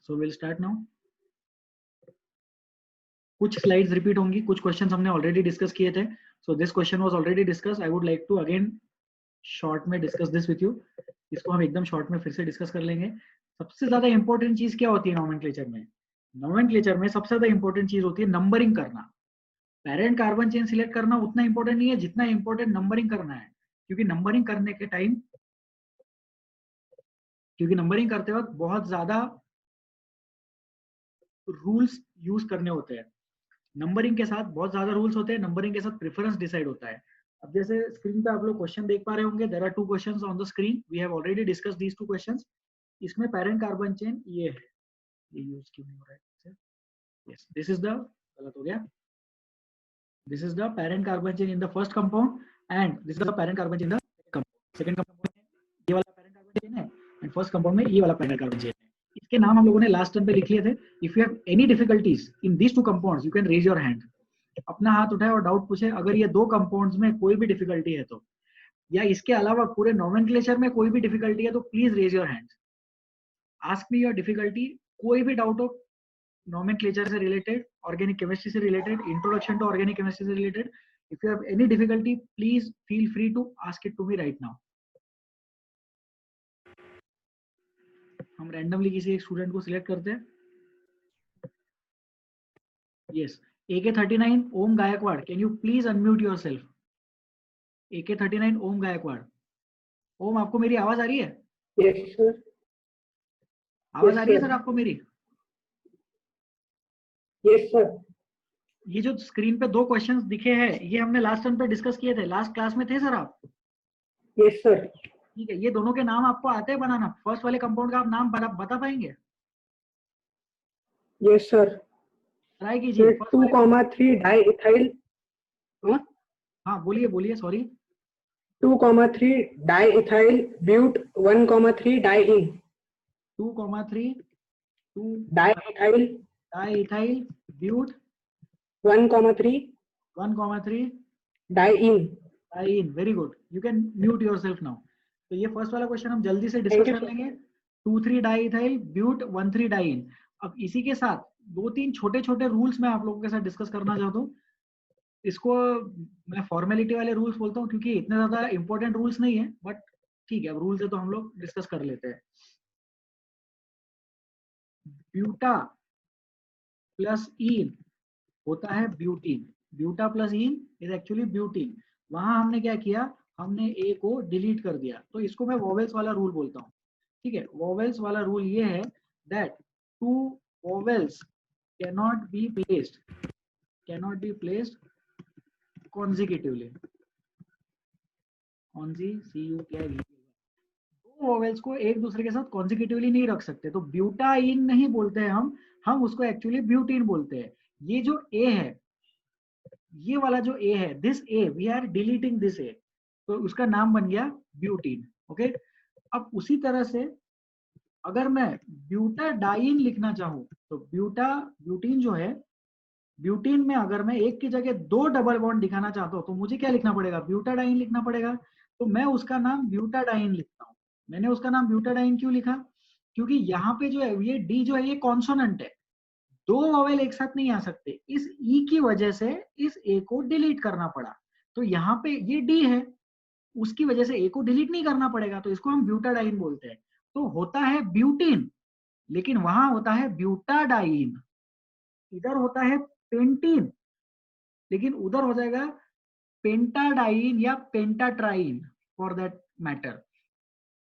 So will start now. कुछ slides repeat होंगी, कुछ क्वेश्चंस हमने ऑलरेडी डिस्कस किए थे। So this question was already discussed, I would like to again short में डिस्कस दिस विथ यू। इसको हम एकदम शॉर्ट में फिर से डिस्कस कर लेंगे। सबसे ज्यादा इंपॉर्टेंट चीज क्या होती है नोमेनक्लेचर में? नोमेनक्लेचर में सबसे ज्यादा इंपॉर्टेंट चीज होती है नंबरिंग करना। पेरेंट कार्बन चेन सिलेक्ट करना उतना इंपॉर्टेंट नहीं है जितना इंपॉर्टेंट नंबरिंग करना है, क्योंकि नंबरिंग करने के टाइम, क्योंकि नंबरिंग करते वक्त बहुत ज्यादा रूल्स यूज करने होते हैं। नंबरिंग के साथ बहुत ज्यादा रूल्स होते हैं, नंबरिंग के साथ प्रेफरेंस डिसाइड होता है। अब जैसे स्क्रीन पे आप लोग क्वेश्चन देख पा रहे होंगे, there are two questions on the screen, we have already discussed these two questions. इसमें पेरेंट कार्बन चेन ये है, ये यूज क्यों नहीं हो रहा है? यस, दिस इज द, गलत हो गया, this is the parent carbon chain in the first compound and this is the parent carbon chain in the second compound में ये वाला पेरेंट कार्बन चेन है एंड फर्स्ट कंपाउंड में ये वाला पेरेंट कार्बन चेन है। इसके नाम हम लोगों ने लास्ट टाइम पे लिख लिए थे। If you have any difficulties in these two compounds you can raise your hand. अपना हाथ उठाए और डाउट पूछे अगर ये दो कंपाउंड्स में कोई भी डिफिकल्टी है तो, या इसके अलावा पूरे नोमेनक्लेचर में कोई भी डिफिकल्टी है तो please raise your hand, ask me your difficulty. कोई भी डाउट हो नोमेनक्लेचर से रिलेटेड, ऑर्गेनिक केमिस्ट्री से related, introduction to organic chemistry से related, if you have any difficulty please feel free to ask it to me right now. हम randomly किसी एक student को सिलेक्ट करते हैं। Yes, AK39 Om Gaikwad, can you please unmute yourself? AK39 Om Gaikwad. Om, आपको मेरी आवाज आ रही है? Yes sir. आवाज आ रही है सर आपको मेरी? Yes sir. ये जो स्क्रीन पे दो क्वेश्चंस दिखे हैं ये हमने लास्ट टाइम पे डिस्कस किए थे, लास्ट क्लास में थे सर आप? Yes sir. ठीक है, ये दोनों के नाम आपको आते हैं बनाना? फर्स्ट वाले कंपाउंड का आप नाम बता पाएंगे? Yes sir. ट्राई कीजिए। 2,3 डाई इथाइल, हाँ बोलिए बोलिए, sorry. 2,3 di ethyl but 1,3 diene. 2,3 di ethyl diethyl but 1,3 1,3 diene. Diene. Very good, you can mute yourself now. तो ये फर्स्ट वाला क्वेश्चन हम जल्दी से डिस्कस कर लेंगे। 2,3 डाइइथाइल ब्यूट 1,3 डाइइन। अब इसी के साथ दो तीन छोटे छोटे रूल्स मैं आप लोगों के साथ डिस्कस करना चाहता हूँ। इसको मैं फॉर्मेलिटी वाले रूल्स बोलता हूँ क्योंकि इतने ज्यादा इंपॉर्टेंट रूल्स नहीं है, बट ठीक है, अब रूल्स है तो हम लोग डिस्कस कर लेते हैं। ब्यूटा प्लस इन होता है butene. Buta plus in is actually butene. वहां हमने क्या किया, हमने ए को डिलीट कर दिया, तो इसको मैं वोवेल्स वाला रूल बोलता हूँ। ठीक है, वोवेल्स वाला रूल ये है that two vowels cannot be placed consecutively। दो वोवेल्स को एक दूसरे के साथ कॉन्जिक्यूटिवली नहीं रख सकते, तो ब्यूटाइन नहीं बोलते हैं हम उसको एक्चुअली ब्यूटीन बोलते हैं। ये जो ए है, ये वाला जो ए है, this A we are deleting this A, तो उसका नाम बन गया ब्यूटीन। ओके, अब उसी तरह से अगर मैं ब्यूटाडाइन लिखना चाहूं तो ब्यूटीन जो है, ब्यूटीन में अगर मैं एक की जगह दो डबल बॉन्ड दिखाना चाहता हूं तो मुझे क्या लिखना पड़ेगा? ब्यूटाडाइन लिखना पड़ेगा। तो मैं उसका नाम ब्यूटाडाइन लिखता हूँ। मैंने उसका नाम ब्यूटाडाइन क्यों लिखा? क्योंकि यहाँ पे जो है ये डी जो है ये कॉन्सोनेंट है, दो वोवेल एक साथ नहीं आ सकते, इस ई की वजह से इस ए को डिलीट करना पड़ा। तो यहाँ पे ये डी है, उसकी वजह से ए को डिलीट नहीं करना पड़ेगा, तो इसको हम ब्यूटाडाइन बोलते हैं। तो होता है ब्यूटीन, लेकिन वहां होता है ब्यूटाडाइन। इधर होता है पेंटीन, लेकिन उधर हो जाएगा पेंटाडाइन या पेंटाट्राइन फॉर दैट मैटर।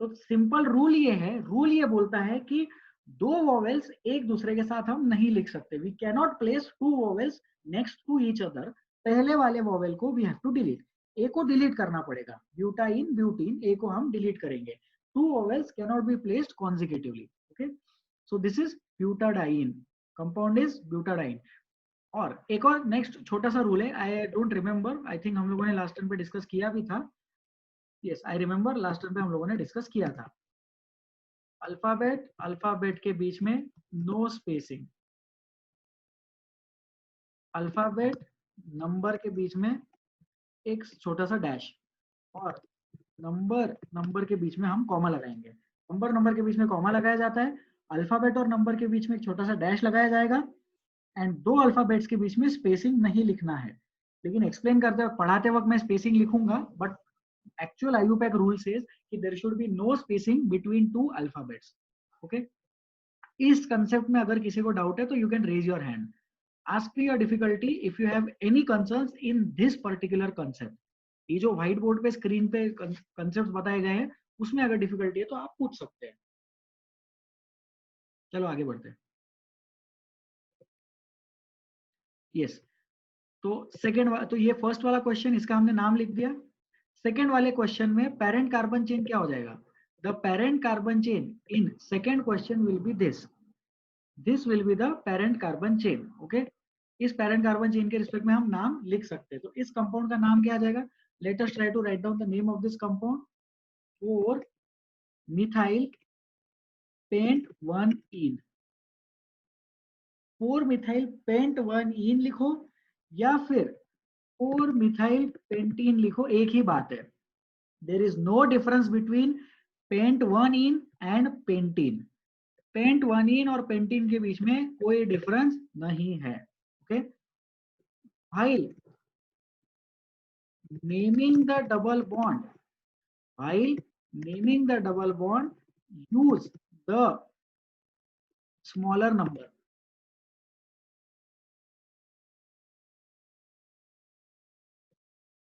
तो सिंपल रूल ये है, रूल ये बोलता है कि दो वोवेल्स एक दूसरे के साथ हम नहीं लिख सकते। We cannot place two vowels next to each other. पहले वाले वोवेल को we have to delete, A को डिलीट करना पड़ेगा। ब्यूटाइन ब्यूटीन, ए को हम डिलीट करेंगे। Two vowels cannot be placed consecutively. Okay, so this is butadiene, compound is butadiene. और एक और नेक्स्ट छोटा सा रूल है, I don't remember, I think हम लोगों ने लास्ट टाइम पे डिस्कस किया भी था। Yes I remember, last time पे हम लोगों ने डिस्कस किया था। अल्फाबेट के बीच में नो स्पेसिंग। अल्फाबेट नंबर के बीच में एक छोटा सा डैश, और नंबर के बीच में हम कॉमा लगाएंगे। नंबर के बीच में कॉमा लगाया जाता है अल्फाबेट और नंबर के बीच में एक छोटा सा डैश लगाया जाएगा एंड 2 अल्फाबेट्स के बीच में स्पेसिंग नहीं लिखना है। लेकिन एक्सप्लेन करते वक्त, पढ़ाते वक्त मैं स्पेसिंग लिखूंगा, but actual IUPAC rule says कि there should be no spacing between 2 alphabets. Okay, इस कंसेप्ट में अगर किसी को डाउट है तो you can raise your hand, ask me your difficulty if you have any concerns in this particular concept। ये जो व्हाइट बोर्ड पे स्क्रीन पे कंसेप्ट बताए गए हैं उसमें अगर डिफिकल्टी है तो आप पूछ सकते हैं। चलो आगे बढ़ते हैं। यस, तो तो ये फर्स्ट वाला क्वेश्चन, इसका हमने नाम लिख दिया। सेकेंड वाले क्वेश्चन में पेरेंट कार्बन चेन क्या हो जाएगा? The parent carbon chain in second question will be this will be the parent carbon chain. Okay, इस पेरेंट कार्बन चेन के रिस्पेक्ट में हम नाम लिख सकते हैं। तो इस कंपाउंड का नाम क्या आ जाएगा? Let us try to write down the name of this compound. 4 methyl pent 1 ene. 4 methyl pent 1 ene लिखो या फिर 4 मिथाइल पेंटीन लिखो, एक ही बात है। There is no difference between pent 1 ene and pentene. Pent 1 ene और पेंटीन के बीच में कोई डिफरेंस नहीं है। Okay, while naming the double bond, while naming the double bond, use the smaller number।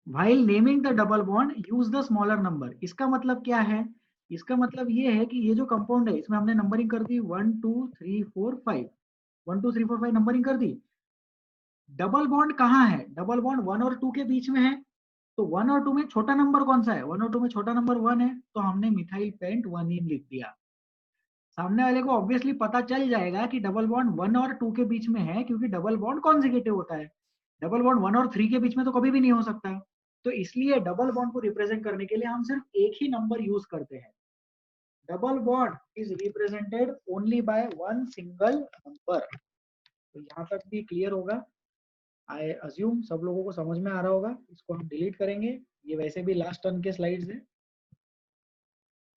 while naming the double bond, use the smaller number। इसका मतलब क्या है? इसका मतलब ये है कि ये जो कंपाउंड है इसमें हमने नंबरिंग कर दी 1 2 3 4 5, 1 2 3 4 5 नंबरिंग कर दी। डबल बॉन्ड कहाँ है? डबल बॉन्ड 1 और 2 के बीच में है। तो 1 और 2 में छोटा नंबर कौन सा है? 1 और 2 में छोटा नंबर 1 है, तो हमने मिथाइल पेंट 1 इन लिख दिया। सामने वाले को ऑब्वियसली पता चल जाएगा कि डबल बॉन्ड 1 और 2 के बीच में है, क्योंकि डबल बॉन्ड कॉन्जिक्यूटिव होता है। डबल बॉन्ड 1 और 3 के बीच में तो कभी भी नहीं हो सकता। तो इसलिए डबल बॉन्ड को रिप्रेजेंट करने के लिए हम सिर्फ एक ही नंबर यूज करते हैं। Double bond is represented only by one single number. तो यहाँ तक भी क्लियर होगा। आई अज्यूम सब लोगों को समझ में आ रहा होगा। इसको हम डिलीट करेंगे, ये वैसे भी लास्ट टर्न के स्लाइड्स है।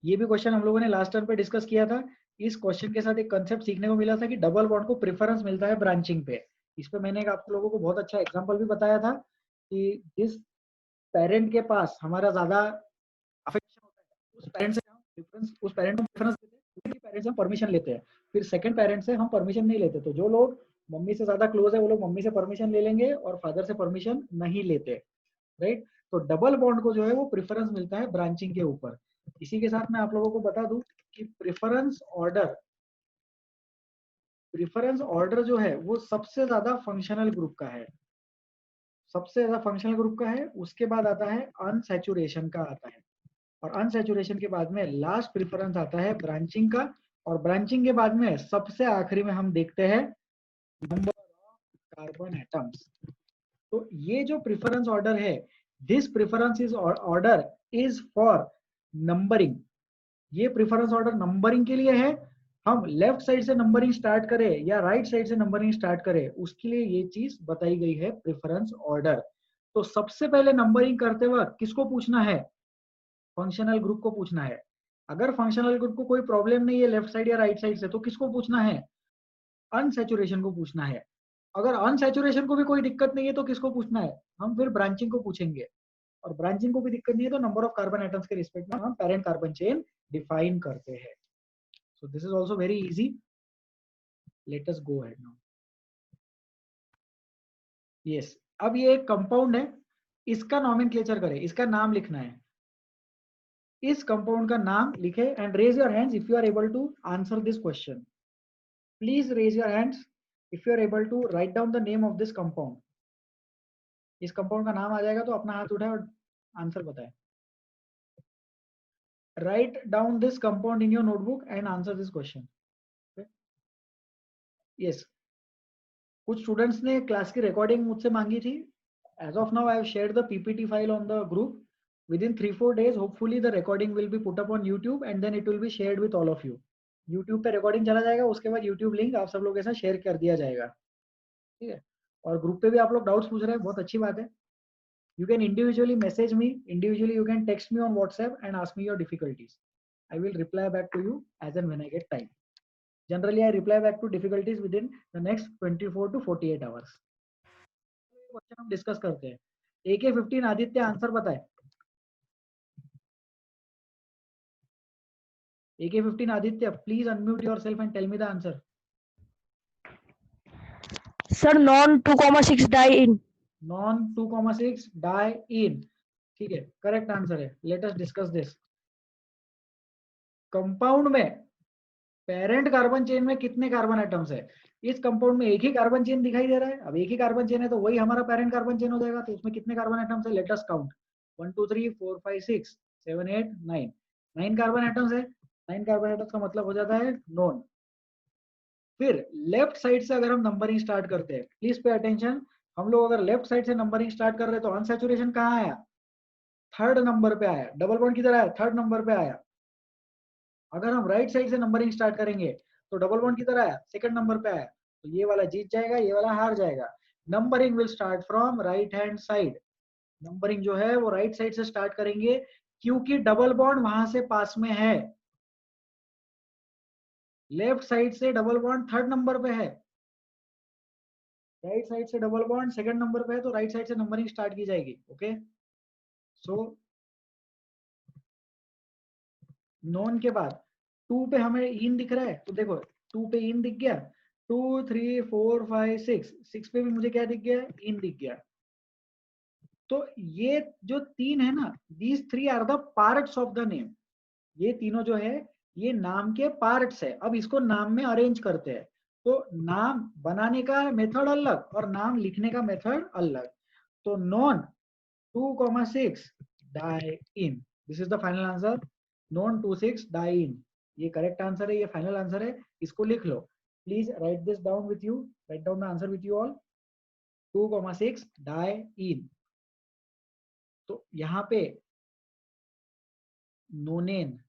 ये भी क्वेश्चन हम लोगों ने लास्ट टर्न पे डिस्कस किया था। इस क्वेश्चन के साथ एक कंसेप्ट सीखने को मिला था कि डबल बॉन्ड को प्रेफरेंस मिलता है ब्रांचिंग पे। इस पे मैंने आप लोगों को बहुत अच्छा एग्जांपल भी बताया था कि जिस पेरेंट के पास हमारा ज्यादा अफेक्शन होता है उस पेरेंट से हम प्रेफरेंस देते हैं, दूसरे पेरेंट से हम परमिशन लेते हैं, फिर सेकंड पेरेंट से हम परमिशन नहीं लेते। तो जो लोग मम्मी से ज्यादा क्लोज है वो लोग मम्मी से परमिशन ले लेंगे और फादर से परमिशन नहीं लेते, राइट। तो डबल बॉन्ड को जो है वो प्रेफरेंस मिलता है ब्रांचिंग के ऊपर। इसी के साथ मैं आप लोगों को बता दूं कि प्रेफरेंस ऑर्डर जो है वो सबसे ज्यादा फंक्शनल ग्रुप का है, सबसे ज्यादा फंक्शनल ग्रुप का है। उसके बाद आता है अनसैचुरेशन का आता है, और अनसैचुरेशन के बाद में लास्ट प्रेफरेंस आता है ब्रांचिंग का, और ब्रांचिंग के बाद में सबसे आखिरी में हम देखते हैं नंबर ऑफ कार्बन एटम्स। तो ये जो प्रेफरेंस ऑर्डर है, this preference is order is for numbering. ये प्रेफरेंस ऑर्डर नंबरिंग के लिए है। हम लेफ्ट साइड से नंबरिंग स्टार्ट करें या राइट साइड से नंबरिंग स्टार्ट करें, उसके लिए ये चीज बताई गई है प्रेफरेंस ऑर्डर। तो सबसे पहले नंबरिंग करते वक्त किसको पूछना है? फंक्शनल ग्रुप को पूछना है। अगर फंक्शनल ग्रुप को कोई प्रॉब्लम नहीं है लेफ्ट साइड या राइट साइड से, तो किसको पूछना है? अनसैचुरेशन को पूछना है। अगर अनसैचुरेशन को भी कोई दिक्कत नहीं है तो किसको पूछना है? हम फिर ब्रांचिंग को पूछेंगे। और ब्रांचिंग को भी दिक्कत नहीं है तो नंबर ऑफ कार्बन एटम्स के रिस्पेक्ट में हम पेरेंट कार्बन चेन डिफाइन करते हैं। सो this is also very easy. Let us go ahead now. Yes, अब ये एक कंपाउंड है, इसका नॉमेनक्लेचर करें, इसका नाम लिखना है। इस कंपाउंड का नाम लिखे and raise your hands if you are able to answer this question. Please raise your hands if you are able to write down the name of this compound. इस कंपाउंड का नाम आ जाएगा तो अपना हाथ उठाए और आंसर बताए। Write down this compound in your notebook and answer this question. Okay? Yes. कुछ स्टूडेंट्स ने क्लास की रिकॉर्डिंग मुझसे मांगी थी। As of now, I have shared the PPT file on the group. Within 3-4 days, hopefully the recording will be put up on YouTube and then it will be shared with all of you. YouTube पे recording चला जाएगा, उसके बाद YouTube link आप सब लोग के साथ शेयर कर दिया जाएगा, ठीक है। और ग्रुप पे भी आप लोग डाउट्स पूछ रहे हैं, बहुत अच्छी बात है। You can individually message me, individually you can text me on WhatsApp and ask me your difficulties. I will reply back to you as and when I get time. Generally I reply back to difficulties within the next 24 to 48 hours. Question हम discuss करते हैं। AK-15 Aditya answer बताए। AK-15 Aditya please unmute yourself and tell me the answer. Sir non 2,6 diene. Non 2,6 diene, ठीक है, correct answer है। Let us discuss this. Compound में parent carbon chain में कितने कार्बन एटम्स है? इस कंपाउंड में एक ही कार्बन चेन दिखाई दे रहा है। अब एक ही कार्बन चेन है तो वही हमारा पेरेंट कार्बन चेन हो जाएगा। तो उसमें कितने कार्बन एटम्स है? लेट अस काउंट। 1 2 3 4 5 6 7 8 9 9 कार्बन एटम्स है। 9 कार्बन एटम्स का मतलब हो जाता है नॉन। फिर लेफ्ट साइड से अगर हम नंबरिंग स्टार्ट करते हैं, प्लीज पे अटेंशन। हम लोग अगर लेफ्ट साइड से नंबरिंग स्टार्ट कर रहे हैं तो अनसैचुरेशन कहाँ आया? 3rd नंबर पे आया। डबल बॉन्ड किधर आया? 3rd नंबर पे आया। अगर हम राइट साइड से नंबरिंग स्टार्ट करेंगे तो डबल बॉन्ड किधर आया? 2nd नंबर पे आया। तो ये वाला जीत जाएगा, ये वाला हार जाएगा। Numbering will start from right hand side. Numbering जो है वो राइट साइड से स्टार्ट करेंगे क्योंकि डबल बॉन्ड वहां से पास में है। लेफ्ट साइड से डबल बॉन्ड 3rd नंबर पे है, राइट साइड से डबल बॉन्ड 2nd नंबर पे है, तो राइट साइड से नंबरिंग स्टार्ट की जाएगी। ओके, सो नॉन के बाद 2 पे हमें इन दिख रहा है, तो देखो 2 पे इन दिख गया। 2 3 4 5 6 पे भी मुझे क्या दिख गया? इन दिख गया। तो ये जो 3 है ना, these 3 are the parts of the name. ये तीनों जो है ये नाम के पार्ट्स है। अब इसको नाम में अरेंज करते हैं। तो नाम बनाने का मेथड अलग और नाम लिखने का मेथड अलग। तो non 2,6 diene, this is the final answer. Non 26 diene, ये करेक्ट आंसर है, ये फाइनल आंसर है। इसको लिख लो, please write this down with you, write down the answer with you all. 2,6 diene. तो यहाँ पे नोनेन,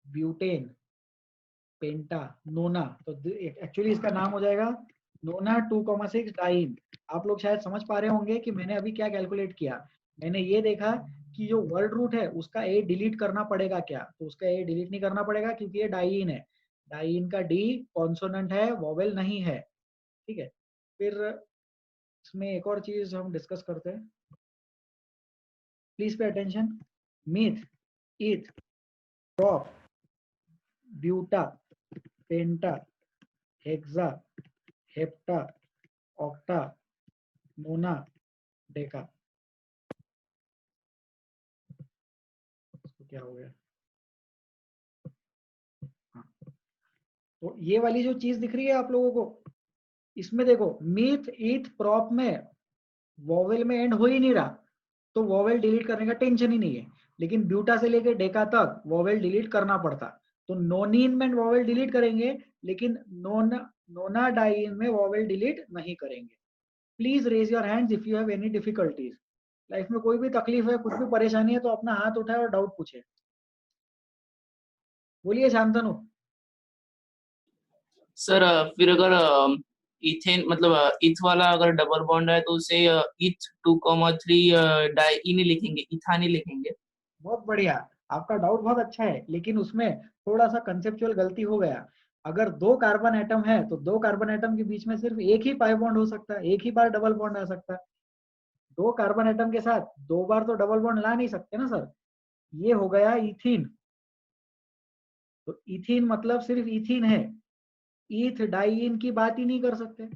ब्यूटेन, पेंटा, नोना, तो एक्चुअली इसका नाम हो जाएगा नोना 2,6 डाइन। आप लोग शायद समझ पा रहे होंगे कि मैंने अभी क्या कैलकुलेट किया। मैंने ये देखा कि जो वर्ड रूट है उसका ए डिलीट करना पड़ेगा क्या, तो उसका ए डिलीट नहीं करना पड़ेगा क्योंकि ये डाइन है। डाइन का डी कॉन्सोनेंट है, वोवेल नहीं है, ठीक है। फिर इसमें एक और चीज हम डिस्कस करते हैं, please pay attention. Meth, eth, prop, buta, penta, hexa, hepta, octa, nona, deca. इसको क्या हो गया? हाँ, तो ये वाली जो चीज दिख रही है आप लोगों को, इसमें देखो मीथ ईथ प्रॉप में वोवेल में एंड हो ही नहीं रहा, तो वोवेल डिलीट करने का टेंशन ही नहीं है। लेकिन ब्यूटा से लेके डेका तक वोवेल डिलीट करना पड़ता। तो नोनीन में वोवेल डिलीट करेंगे, लेकिन नोना डाइन में वोवेल डिलीट नहीं करेंगे। Please raise your hands if you have any difficulties. Life में कोई भी तकलीफ है, कुछ भी परेशानी है, तो अपना हाथ उठाए और डाउट पूछे। बोलिए शांतनु। सर फिर अगर इथेन मतलब इथ वाला अगर डबल बॉन्ड है तो उसे इथ 2,3 डाई इन लिखेंगे, इथान ही लिखेंगे। बहुत बढ़िया, आपका डाउट बहुत अच्छा है, लेकिन उसमें थोड़ा सा कंसेप्चुअल गलती हो गया। अगर 2 कार्बन एटम है तो 2 कार्बन एटम के बीच में सिर्फ एक ही पाई बॉन्ड हो सकता है, एक ही बार डबल बॉन्ड आ सकता है। 2 कार्बन एटम के साथ 2 बार तो डबल बॉन्ड ला नहीं सकते ना सर। ये हो गया इथीन। तो इथीन मतलब सिर्फ इथीन है, ईथ डाइइन की बात ही नहीं कर सकते।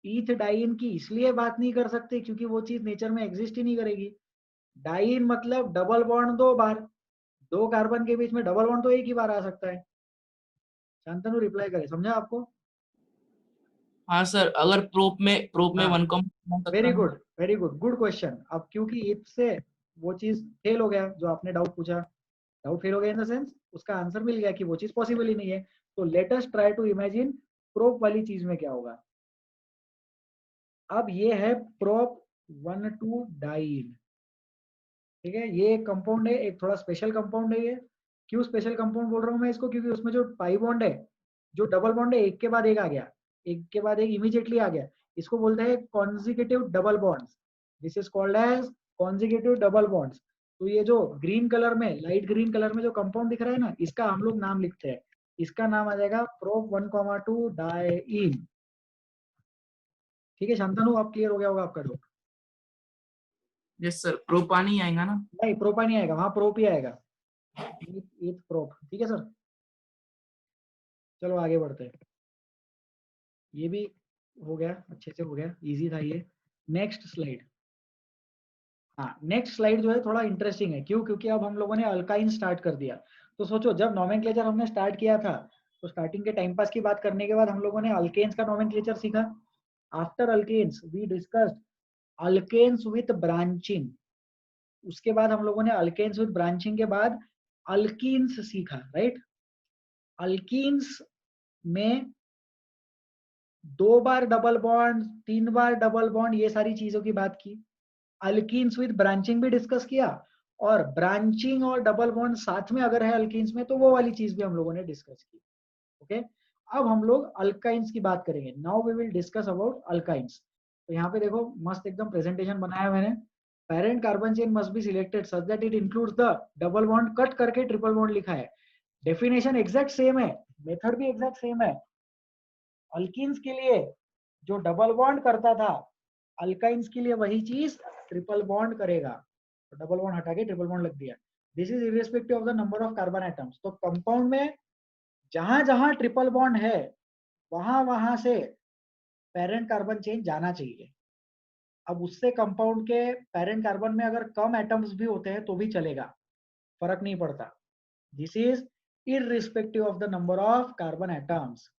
ईथ डाइइन की इसलिए बात नहीं कर सकते क्योंकि वो चीज नेचर में एग्जिस्ट ही नहीं करेगी। डाइइन मतलब डबल बॉन्ड 2 बार, 2 कार्बन के बीच में डबल बॉन्ड तो एक ही बार आ सकता है। शांतनु रिप्लाई करे, समझा आपको? हाँ सर, अगर प्रोप में हाँ, 1 हो सकता वेरी है। Good, very good, good question. अब क्योंकि ईथ से वो चीज फेल हो गया जो आपने डाउट पूछा, डाउट फेल हो गया इन द सेंस उसका आंसर मिल गया कि वो चीज पॉसिबल ही नहीं है। तो let us try to imagine prop वाली चीज में क्या होगा। अब ये है प्रोप 1,2 डाइन, ठीक है। ये एक कंपाउंड है, एक थोड़ा स्पेशल कंपाउंड है ये। क्यों स्पेशल कंपाउंड बोल रहा हूँ मैं इसको? क्योंकि उसमें जो पाई बॉन्ड है, जो डबल बॉन्ड है, एक के बाद एक आ गया, एक के बाद एक इमीडिएटली आ गया। इसको बोलते हैं consecutive double bonds. This is called as consecutive double bonds. तो ये जो ग्रीन कलर में, लाइट ग्रीन कलर में जो कंपाउंड दिख रहा है ना, इसका हम लोग नाम लिखते हैं। इसका नाम आ जाएगा प्रोप 1,2 डाइइन। ठीक है शांतनु, आप क्लियर हो गया होगा आपका डाउट? यस सर, प्रोपान ही आएगा ना? नहीं प्रोपा नहीं आएगा, वहां प्रोप ही आएगा, एथ प्रोप। ठीक है सर, चलो आगे बढ़ते हैं। ये भी हो गया, अच्छे से हो गया, इजी था ये। Next slide. हाँ नेक्स्ट स्लाइड जो है थोड़ा इंटरेस्टिंग है, क्यों? क्योंकि अब हम लोगों ने अल्काइन स्टार्ट कर दिया। तो सोचो जब नोमेनक्लेचर हमने स्टार्ट किया था, तो स्टार्टिंग के टाइम पास की बात करने के बाद हम लोगों ने अल्केन्स का नोमेनक्लेचर सीखा। After alkanes we discussed alkanes with branching. उसके बाद हम लोगों ने अल्केन्स विथ ब्रांचिंग के बाद अल्कीन्स सीखा, राइट? अल्कीन्स में 2 बार डबल बॉन्ड, 3 बार डबल बॉन्ड, ये सारी चीजों की बात की। अल्कीन्स विद ब्रांचिंग भी डिस्कस किया, और ब्रांचिंग और डबल बॉन्ड साथ में अगर है अल्कीन्स में तो वो वाली चीज भी हम लोगों ने डिस्कस की। ओके, अब हम लोग अल्काइंस की बात करेंगे। Now we will discuss about alkynes. तो यहाँ पे देखो मस्त एकदम प्रेजेंटेशन बनाया मैंने। Parent carbon chain must be selected such that it includes the double bond, cut करके ट्रिपल बॉन्ड लिखा है। डेफिनेशन एग्जैक्ट सेम है, मेथड भी एग्जैक्ट सेम है। अल्कीन्स के लिए जो डबल बॉन्ड करता था, अल्काइंस के लिए वही चीज ट्रिपल बॉन्ड करेगा। तो डबल बॉन्ड हटा के ट्रिपल बॉन्ड लग दिया। This is irrespective of the number of carbon atoms. तो कंपाउंड में जहां जहां ट्रिपल बॉन्ड है वहां वहां से पेरेंट कार्बन चेन जाना चाहिए। अब उससे कंपाउंड के पेरेंट कार्बन में अगर कम एटम्स भी होते हैं तो भी चलेगा, फर्क नहीं पड़ता। This is irrespective of the number of carbon atoms.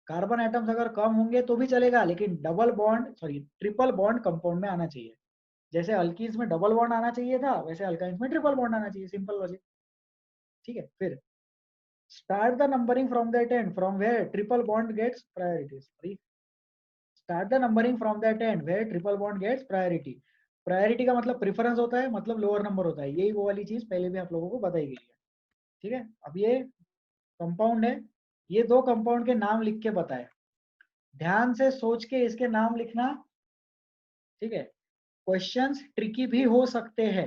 Carbon atoms अगर कम होंगे तो भी चलेगा, लेकिन double bond sorry triple bond compound में आना चाहिए। जैसे अल्कीन्स में डबल बॉन्ड आना चाहिए था, वैसे अल्काइन्स में ट्रिपल बॉन्ड आना चाहिए, सिंपल लॉजिक। ठीक है, फिर start the numbering from that end from where triple bond gets priority. Sorry, start the numbering from that end where triple bond gets priority. Priority का मतलब प्रेफरेंस होता है, मतलब लोअर नंबर होता है। यही वो वाली चीज पहले भी आप लोगों को बताई गई है। ठीक है, अब ये कंपाउंड है, ये दो कंपाउंड के नाम लिख के बताए। ध्यान से सोच के इसके नाम लिखना। ठीक है, क्वेश्चंस ट्रिकी भी हो सकते हैं।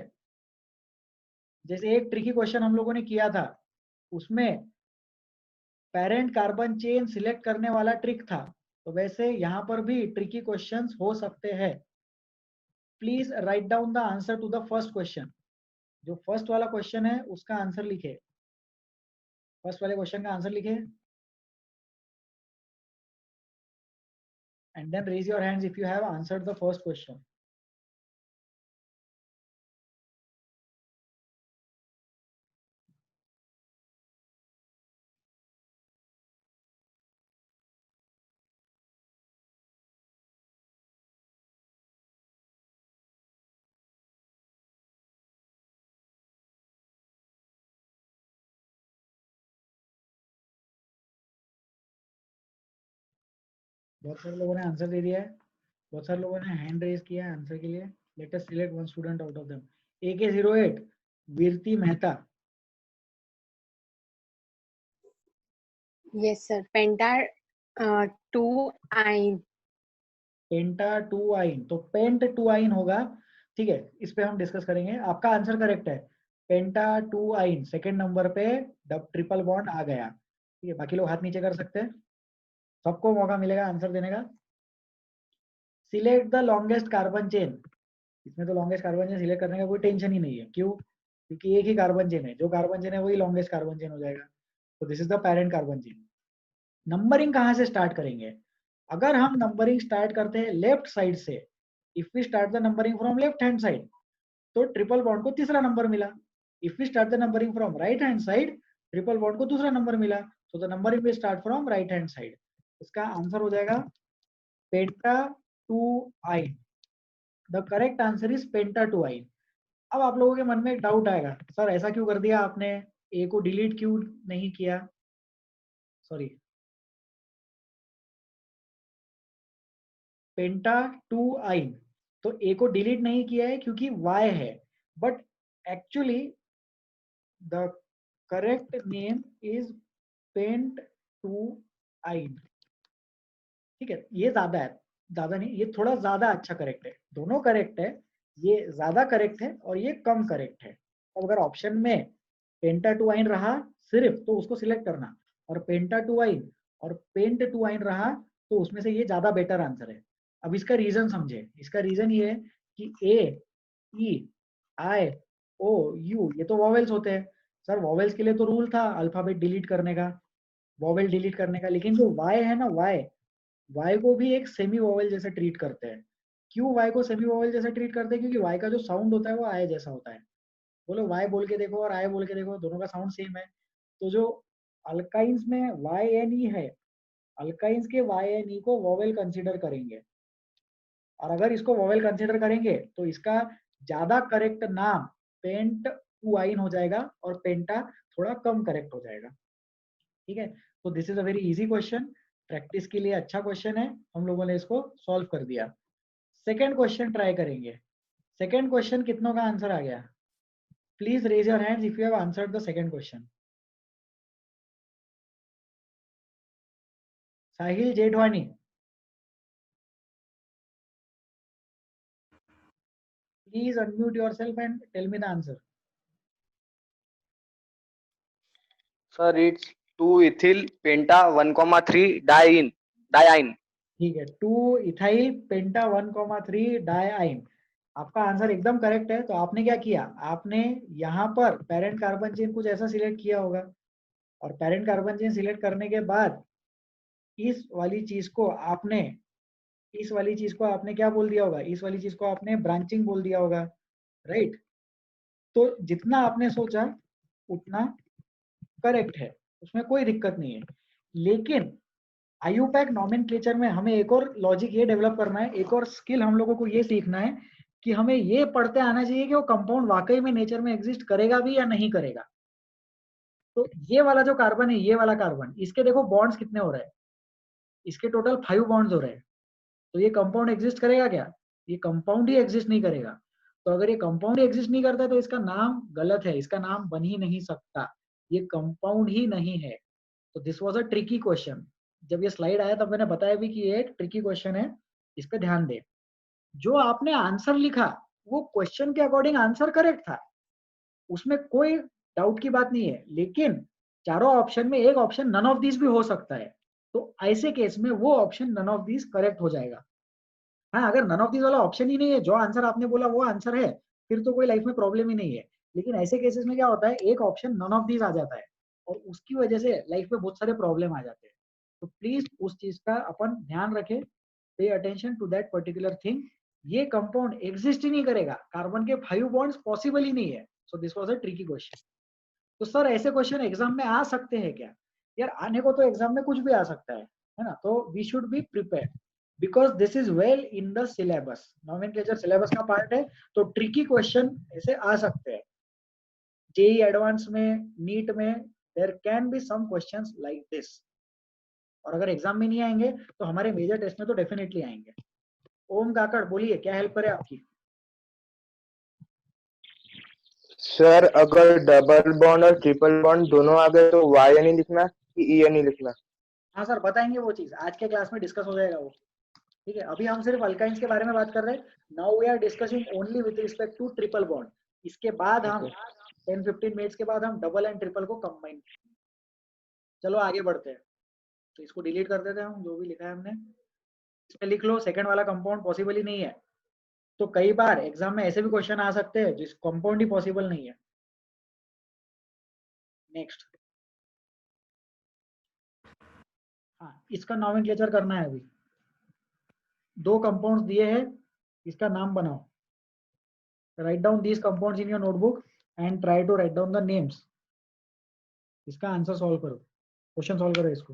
जैसे एक ट्रिकी क्वेश्चन हम लोगों ने किया था, उसमें पेरेंट कार्बन चेन सिलेक्ट करने वाला ट्रिक था। तो वैसे यहाँ पर भी ट्रिकी क्वेश्चंस हो सकते हैं। Please write down the answer to the first question. जो फर्स्ट वाला क्वेश्चन है उसका आंसर लिखे, फर्स्ट वाले क्वेश्चन का आंसर लिखे, and then raise your hands if you have answered the first question. बहुत सारे लोगों ने आंसर दे दिया है, बहुत सारे लोगों ने हैंड रेज किया है आंसर के लिए। Let us select one student out of them. AK08 Virti Mehta. Yes, sir. Penta 2-ine. Penta 2 yne, तो पेंट 2 आइन होगा। ठीक है, इस पे हम डिस्कस करेंगे। आपका आंसर करेक्ट है, पेंटा 2 आइन सेकेंड नंबर पे ट्रिपल बॉन्ड आ गया। ठीक है, बाकी लोग हाथ नीचे कर सकते हैं, सबको मौका मिलेगा आंसर देने का। Select the longest carbon chain. इसमें तो लॉन्गेस्ट कार्बन चेन सिलेक्ट करने का कोई टेंशन ही नहीं है। क्यों? क्योंकि एक ही कार्बन चेन है, जो कार्बन चेन है वही लॉन्गेस्ट कार्बन चेन हो जाएगा। तो this is the parent carbon chain. Numbering कहाँ से स्टार्ट करेंगे? अगर हम नंबरिंग स्टार्ट करते हैं लेफ्ट साइड से, if we start the numbering from left hand side, तो ट्रिपल बॉन्ड को तीसरा नंबर मिला। If we start the numbering from right hand side, triple bond को दूसरा नंबर मिला। तो the numbering will start from right hand side. इसका answer हो जाएगा penta 2 yne. The correct answer is penta 2 yne. अब आप लोगों के मन में एक डाउट आएगा, सर ऐसा क्यों कर दिया आपने, ए को डिलीट क्यों नहीं किया? सॉरी, पेंटा 2 आइन, तो ए को डिलीट नहीं किया है क्योंकि वाई है, but actually the correct name is pent 2 yne. ठीक है, ये ज्यादा है, ज्यादा नहीं, ये थोड़ा ज्यादा अच्छा करेक्ट है। दोनों करेक्ट है, ये ज्यादा करेक्ट है और ये कम करेक्ट है। तो अगर ऑप्शन में पेंटा 2 आइन रहा सिर्फ, तो उसको सिलेक्ट करना। और पेंटा 2 आइन और पेंट 2 आइन रहा, तो उसमें से ये ज्यादा बेटर आंसर है। अब इसका रीजन समझे। इसका रीजन ये है कि ए, ई, आई, ओ, यू ये तो वॉवेल्स होते हैं। सर वॉवेल्स के लिए तो रूल था अल्फाबेट डिलीट करने का, वॉवेल डिलीट करने का, लेकिन जो वाई है ना, वाई को भी एक सेमी वॉवेल जैसे ट्रीट करते हैं। क्यों वाई को सेमी वॉवेल जैसे ट्रीट करते हैं? क्योंकि वाई का जो साउंड होता है वो आई जैसा होता है। बोलो वाई बोल के देखो और आई बोल के देखो, दोनों का साउंड सेम है। तो जो अल्काइंस में वाई एन ई है, अल्काइंस के वाई एन ई को वॉवेल कंसीडर करेंगे, और अगर इसको वॉवेल कंसीडर करेंगे तो इसका ज्यादा करेक्ट नाम पेंट 2 आइन हो जाएगा और पेंटा थोड़ा कम करेक्ट हो जाएगा। ठीक है, तो this is a very easy question, practice के लिए अच्छा क्वेश्चन है, हम लोगों ने इसको सॉल्व कर दिया। सेकेंड क्वेश्चन ट्राई करेंगे। सेकेंड क्वेश्चन कितनों का आंसर आ गया? Please raise your hands if you have answered the second question. Sahil Jethwani, please unmute yourself and tell me the answer. Sir, it's 2 ethyl penta 1,3 diene. ठीक है, 2 ethyl पेंटा 1,3 डाइआइन, आपका answer एकदम correct है। तो आपने क्या किया? आपने यहाँ पर पेरेंट कार्बन चेन कुछ ऐसा सिलेक्ट किया होगा, और पेरेंट कार्बन चेन सिलेक्ट करने के बाद इस वाली चीज को आपने क्या बोल दिया होगा? इस वाली चीज को आपने ब्रांचिंग बोल दिया होगा, राइट? तो जितना आपने सोचा उतना करेक्ट है, उसमें कोई दिक्कत नहीं है। लेकिन आईयूपैक नॉमेनक्लेचर में हमें एक और लॉजिक ये डेवलप करना है, एक और स्किल हम लोगों को ये सीखना है कि हमें ये पढ़ते आना चाहिए कि वो कंपाउंड वाकई में नेचर में एग्जिस्ट करेगा भी या नहीं करेगा। तो ये वाला जो कार्बन है, ये वाला कार्बन, इसके देखो बॉन्ड्स कितने हो रहे हैं, इसके टोटल 5 बॉन्ड्स हो रहे हैं। तो ये कंपाउंड एग्जिस्ट करेगा क्या? ये कंपाउंड ही एग्जिस्ट नहीं करेगा। तो अगर ये कंपाउंड एग्जिस्ट नहीं करता है तो इसका नाम गलत है, इसका नाम बन ही नहीं सकता, ये कंपाउंड ही नहीं है। तो this was a tricky question. जब ये स्लाइड आया तब मैंने बताया भी कि ये एक ट्रिकी क्वेश्चन है, इस पे ध्यान दे। जो आपने आंसर लिखा वो क्वेश्चन के अकॉर्डिंग आंसर करेक्ट था, उसमें कोई डाउट की बात नहीं है, लेकिन चारों ऑप्शन में एक ऑप्शन नन ऑफ दिस भी हो सकता है। तो ऐसे केस में वो option none of this correct हो जाएगा। हाँ, अगर नन ऑफ दिस वाला ऑप्शन ही नहीं है, जो आंसर आपने बोला वो आंसर है, फिर तो कोई लाइफ में प्रॉब्लम ही नहीं है। लेकिन ऐसे केसेस में क्या होता है, एक ऑप्शन नन ऑफ दिस आ जाता है और उसकी वजह से लाइफ में बहुत सारे प्रॉब्लम आ जाते हैं। तो प्लीज उस चीज का अपन ध्यान रखें, pay attention to that particular thing. ये कंपाउंड एग्जिस्ट ही नहीं करेगा, कार्बन के 5 बॉन्ड्स पॉसिबल ही नहीं है। So this was a tricky question. तो सर ऐसे क्वेश्चन एग्जाम में आ सकते हैं क्या? यार आने को तो एग्जाम में कुछ भी आ सकता है ना? तो we should be prepared because this is well in the syllabus, nomenclature syllabus का पार्ट है। तो ट्रिकी क्वेश्चन ऐसे आ सकते हैं। जेई एडवांस में, नीट में, there can be some questions like this. और अगर एग्जाम में नहीं आएंगे तो हमारे मेजर टेस्ट में तो डेफिनेटली आएंगे। ओम काकड़ बोलिए, क्या हेल्प करे आपकी? सर, अगर डबल बॉन्ड और ट्रिपल बॉन्ड दोनों आ गए तो वाई नहीं लिखना कि ई नहीं लिखना? हाँ सर, बताएंगे वो चीज, आज के क्लास में डिस्कस हो जाएगा वो। ठीक है, अभी हम सिर्फ अल्काइंस के बारे में बात कर रहे हैं। Now we are discussing only with respect to triple bond. इसके बाद हम 10-15 मिनट्स के बाद हम डबल एंड ट्रिपल को कंबाइन। चलो आगे बढ़ते हैं। तो इसको डिलीट कर देते हैं हम, जो भी लिखा है हमने इसमें लिख लो। सेकंड वाला कंपाउंड पॉसिबल ही नहीं है। तो कई बार एग्जाम में ऐसे भी क्वेश्चन आ सकते हैं जिस कंपाउंड ही पॉसिबल नहीं है। नेक्स्ट, हाँ इसका नॉमेनक्लेचर करना है। अभी 2 कंपाउंड्स दिए हैं, इसका नाम बनाओ। Write down these compounds in your notebook and try to write down the names. इसका आंसर सॉल्व करो, क्वेश्चन सॉल्व करो इसको।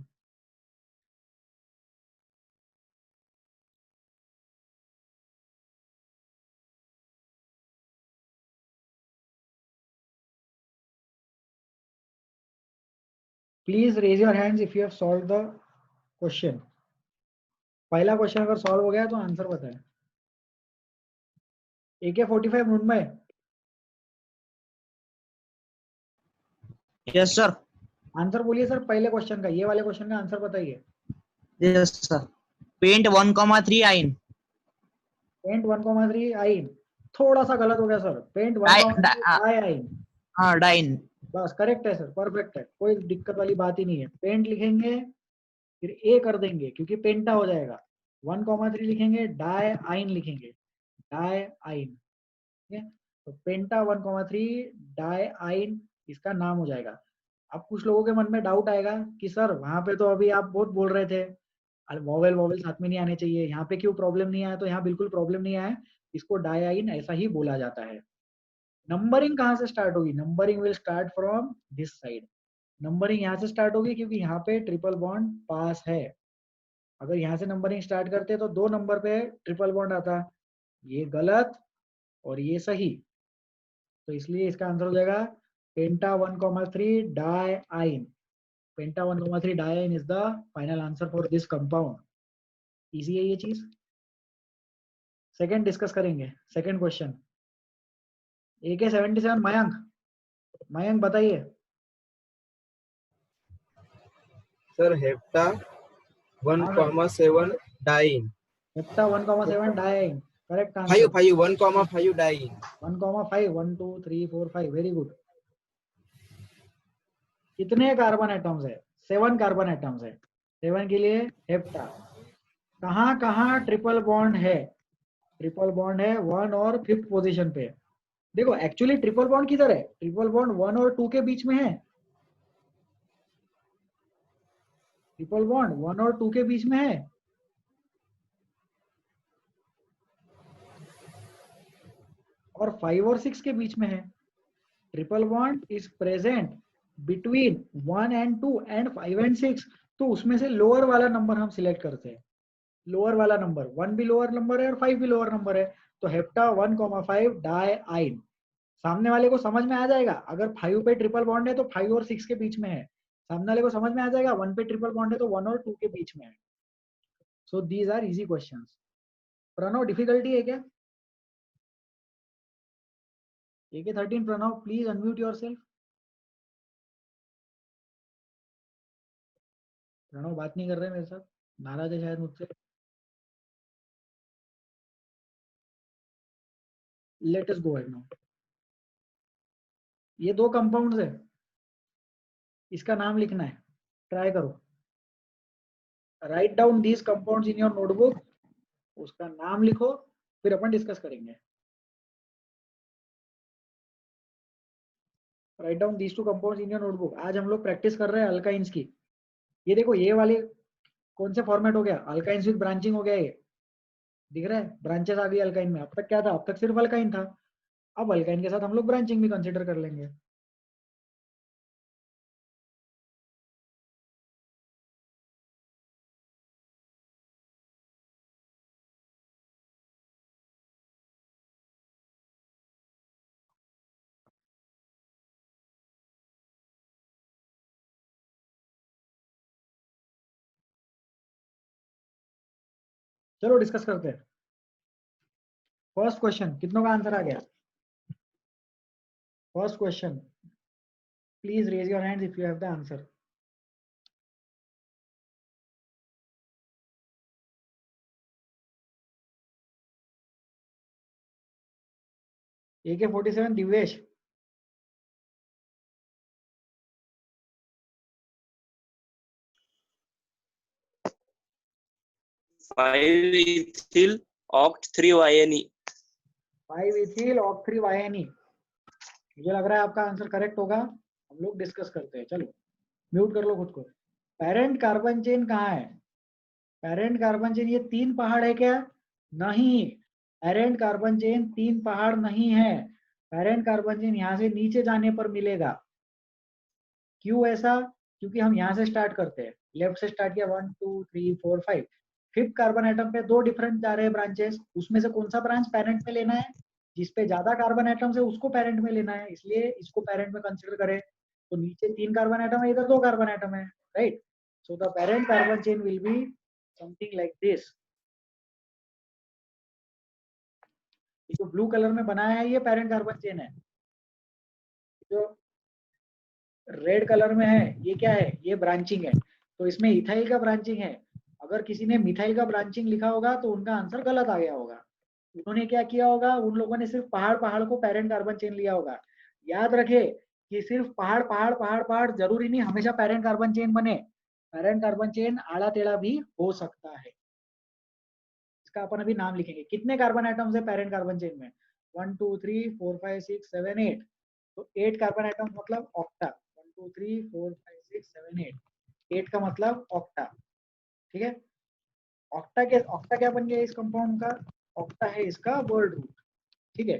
Please raise your hands if you have solve the question. पहला क्वेश्चन अगर सॉल्व हो गया तो आंसर बताएं। AK-45 Mumbai. Yes sir. Answer बोलिए सर पहले क्वेश्चन का, ये वाले क्वेश्चन का आंसर बताइए। Yes sir. पेंट 1,3 आइन। पेंट 1,3 आइन थोड़ा सा गलत हो गया सर। पेंट 1,3 आइन। हाँ डाइन। बस करेक्ट है सर, परफेक्ट है, कोई दिक्कत वाली बात ही नहीं है। पेंट लिखेंगे फिर ए कर देंगे क्योंकि पेंटा हो जाएगा। 1,3 लिखेंगे, डाई आइन लिखेंगे, डाई आइन, ठीक है। तो पेंटा 1,3 डाई आइन इसका नाम हो जाएगा। अब कुछ लोगों के मन में डाउट आएगा कि सर वहां पे तो अभी आप बहुत बोल रहे थे वॉवेल वॉवेल साथ में नहीं आने चाहिए, यहाँ पे क्यों प्रॉब्लम नहीं आया? तो यहाँ बिल्कुल प्रॉब्लम नहीं आया, इसको डाई आइन ऐसा ही बोला जाता है। नंबरिंग कहाँ से स्टार्ट होगी? Numbering will start from this side. Numbering यहाँ से स्टार्ट होगी क्योंकि यहाँ पे ट्रिपल बॉन्ड पास है। अगर यहाँ से नंबरिंग स्टार्ट करते तो 2 नंबर पे ट्रिपल बॉन्ड आता, ये गलत और ये सही। तो इसलिए इसका आंसर हो जाएगा पेंटा 1,3 diyne. Penta 1,3 diyne is the final answer for this compound. Easy है ये चीज। सेकंड डिस्कस करेंगे, second question. AK-77 Mayank, Mayank बताइए। Sir hepta 1,7 diyne. Hepta 1,7 diyne, correct answer. 1,5 diyne. 1,5 1 2 3 4 5, very good. कितने कार्बन एटम्स है? 7 carbon atoms है। 7 के लिए हेप्टा। कहाँ कहाँ ट्रिपल बॉन्ड है? ट्रिपल बॉन्ड है 1 और 5th पोजीशन पे। देखो एक्चुअली ट्रिपल बॉन्ड किधर है? ट्रिपल बॉन्ड 1 और 2 के बीच में है। ट्रिपल बॉन्ड 1 और 2 के बीच में है। और 5 और 6 के बीच में है। Triple bond is present between 1 and 2 and 5 and 6। तो उसमें से लोअर वाला नंबर हम सिलेक्ट करते हैं। लोअर वाला नंबर 1 भी लोअर नंबर है और 5 भी लोअर नंबर है। तो हेप्टा 1,5 डाई आइन। सामने वाले को समझ में आ जाएगा, अगर 5 पे ट्रिपल बॉन्ड है तो 5 और 6 के बीच में है। सामने वाले को समझ में आ जाएगा 1 पे ट्रिपल बॉन्ड है तो 1 और 2 के बीच में है। So these are easy questions. Pranav difficulty है क्या? AK-13 Pranav please unmute yourself. Pranav बात नहीं कर रहे मेरे साथ, नाराज है शायद मुझसे। Let us go ahead now. ये 2 कंपाउंड्स है, इसका नाम लिखना है। ट्राई करो, right down these compounds in your notebook. उसका नाम लिखो, फिर अपन डिस्कस करेंगे। Right down these 2 compounds in your notebook. आज हम लोग प्रैक्टिस कर रहे हैं अल्काइंस की। ये देखो ये वाले कौन से फॉर्मेट हो गया? अल्काइंस विद ब्रांचिंग हो गया। ये दिख रहा है, ब्रांचेस आ गई अल्काइन में। अब तक क्या था? अब तक सिर्फ अल्काइन था। अब अल्काइन के साथ हम लोग ब्रांचिंग भी कंसिडर कर लेंगे। चलो डिस्कस करते हैं। फर्स्ट क्वेश्चन, कितनों का आंसर आ गया? First question, please raise your hands if you have the answer. AK-47 Divesh. Five ethyl oct 3 5 ethyl oct 3 yne. मुझे लग रहा है आपका आंसर करेक्ट होगा। हम लोग डिस्कस करते हैं। चलो म्यूट कर लो खुद को। पेरेंट कार्बन चेन कहाँ है? पेरेंट कार्बन चेन ये 3 पहाड़ है क्या? नहीं, पेरेंट कार्बन चेन 3 पहाड़ नहीं है। पेरेंट कार्बन चेन यहाँ से नीचे जाने पर मिलेगा। क्यों ऐसा? क्योंकि हम यहाँ से स्टार्ट करते हैं, लेफ्ट से स्टार्ट किया 1 2 3 4 5। 5th कार्बन एटम पे 2 डिफरेंट जा रहे हैं ब्रांचेस। उसमें से कौन सा ब्रांच पेरेंट में लेना है? जिसपे ज्यादा कार्बन एटम्स है उसको पेरेंट में लेना है, इसलिए इसको पेरेंट में कंसिडर करें। तो नीचे 3 कार्बन एटम है, इधर 2 कार्बन एटम है, right? So the parent carbon chain will be something like this. जो ब्लू कलर में बनाया है ये पेरेंट कार्बन चेन है। जो रेड कलर में है ये क्या है? ये ब्रांचिंग है। तो इसमें इथाइल का ब्रांचिंग है। अगर किसी ने मिथाइल का ब्रांचिंग लिखा होगा तो उनका आंसर गलत आ गया होगा। उन्होंने क्या किया होगा? उन लोगों ने सिर्फ पहाड़ पहाड़ को पेरेंट कार्बन चेन लिया होगा। याद रखे कि सिर्फ पहाड़ पहाड़ पहाड़ पहाड़ जरूरी नहीं हमेशा पैरेंट कार्बन चेन बने, पैरेंट कार्बन चेन आड़ा टेढ़ा भी हो सकता है। इसका अपन अभी नाम लिखेंगे। कितने कार्बन एटम्स है पैरेंट कार्बन चेन में? 1 2 3 4 5 6 7 8। तो 8 कार्बन एटम्स मतलब ऑक्टा। 1 2 3 4 5 6 7 8। 8 का मतलब ऑक्टा। ठीक है, ऑक्टा क्या बन गया इस कंपाउंड का? ऑक्टा है इसका वर्ड रूट। ठीक है,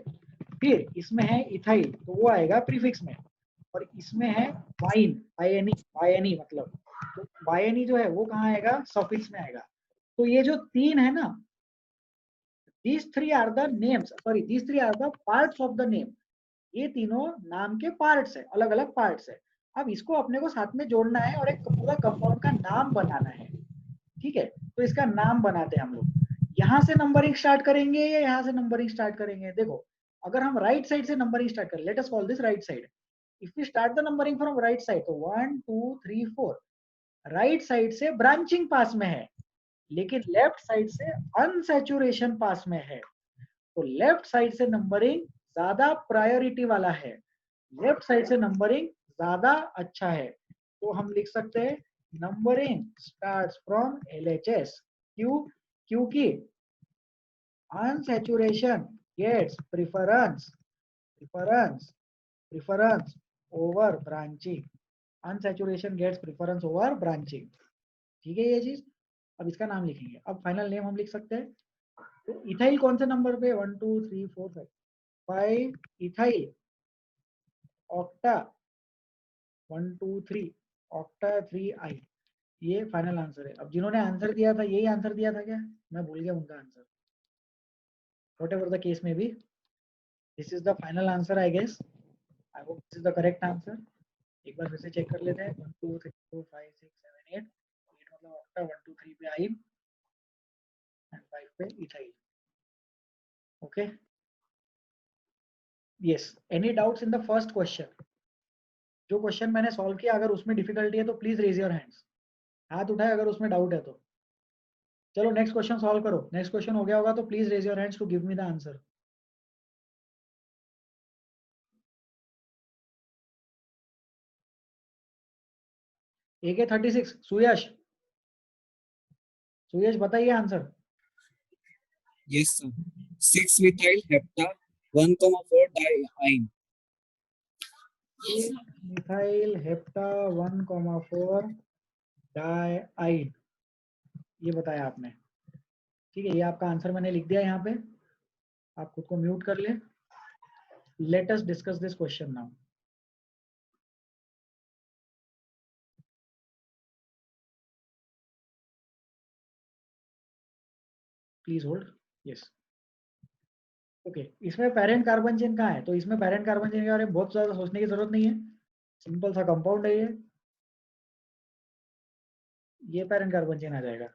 फिर इसमें है इथाइल, तो वो आएगा प्रीफिक्स में। और इसमें है वाइन, वायनी मतलब, तो वायनी जो है वो कहाँ आएगा? सफिक्स में आएगा। तो ये जो तीन है ना, these three are the names, sorry, these three are the parts of the name। ये तीनों नाम के पार्ट्स है, अलग अलग पार्ट्स है। अब इसको अपने को साथ में जोड़ना है और एक पूरा कंपाउंड का नाम बनाना है। ठीक है, तो इसका नाम बनाते हैं हम लोग। यहाँ से नंबरिंग स्टार्ट करेंगे या यहाँ से नंबरिंग स्टार्ट करेंगे? देखो, अगर हम राइट साइड से नंबरिंग स्टार्ट करें, let us call this right side. If we start the numbering from right side, तो 1 2 3 4 राइट साइड से ब्रांचिंग पास में है, लेकिन लेफ्ट साइड से अनसैचुरेशन पास में है। तो लेफ्ट साइड से नंबरिंग ज्यादा प्रायोरिटी वाला है, लेफ्ट साइड से नंबरिंग ज्यादा अच्छा है। तो हम लिख सकते हैं नंबरिंग स्टार्ट्स फ्रॉम LHS। क्यों? क्योंकि unsaturation gets preference over branching. Unsaturation gets preference over branching. ठीक है ये चीज। अब इसका नाम लिखेंगे। अब फाइनल नेम हम लिख सकते हैं। तो इथाइल कौन से नंबर पे? 1 2 3 4 5 5 इथाइल ऑक्टा 1 2 3 ऑक्टा 3 आई। ये फाइनल आंसर है। अब जिन्होंने आंसर दिया था यही आंसर दिया था क्या? मैं भूल गया उनका answer. whatever the case may be, this is the final answer I guess. I hope this is the correct answer. एक बार फिर से चेक कर लेते हैं। 1 2 3 4 5 6 7 8 मतलब ऑक्टा, 1 2 3 पे आई एंड 5 पे ethyl. Okay, yes. Any doubts in the first question? जो क्वेश्चन मैंने सॉल्व किया, अगर उसमें डिफिकल्टी है तो प्लीज रेज योर हैंड्स। हाथ उठाए अगर उसमें डाउट है तो। चलो नेक्स्ट क्वेश्चन सॉल्व करो। नेक्स्ट क्वेश्चन हो गया होगा तो please raise your hands to give me the answer. AK 36 Suyash, Suyash बताइए answer. Yes, sir. 6-methyl hepta 1,4 diene. Methyl hepta 1,4 diyne, ये बताया आपने। ठीक है, ये आपका आंसर मैंने लिख दिया यहाँ पे। आप खुद को म्यूट कर ले। Late us discuss this question now. Please hold. Yes, okay. इसमें पेरेंट कार्बन चेन कहाँ है? तो इसमें पेरेंट कार्बन चेन के बारे में बहुत ज्यादा सोचने की जरूरत नहीं है, सिंपल सा कंपाउंड है ये पेरेंट कार्बन चेन आ जाएगा।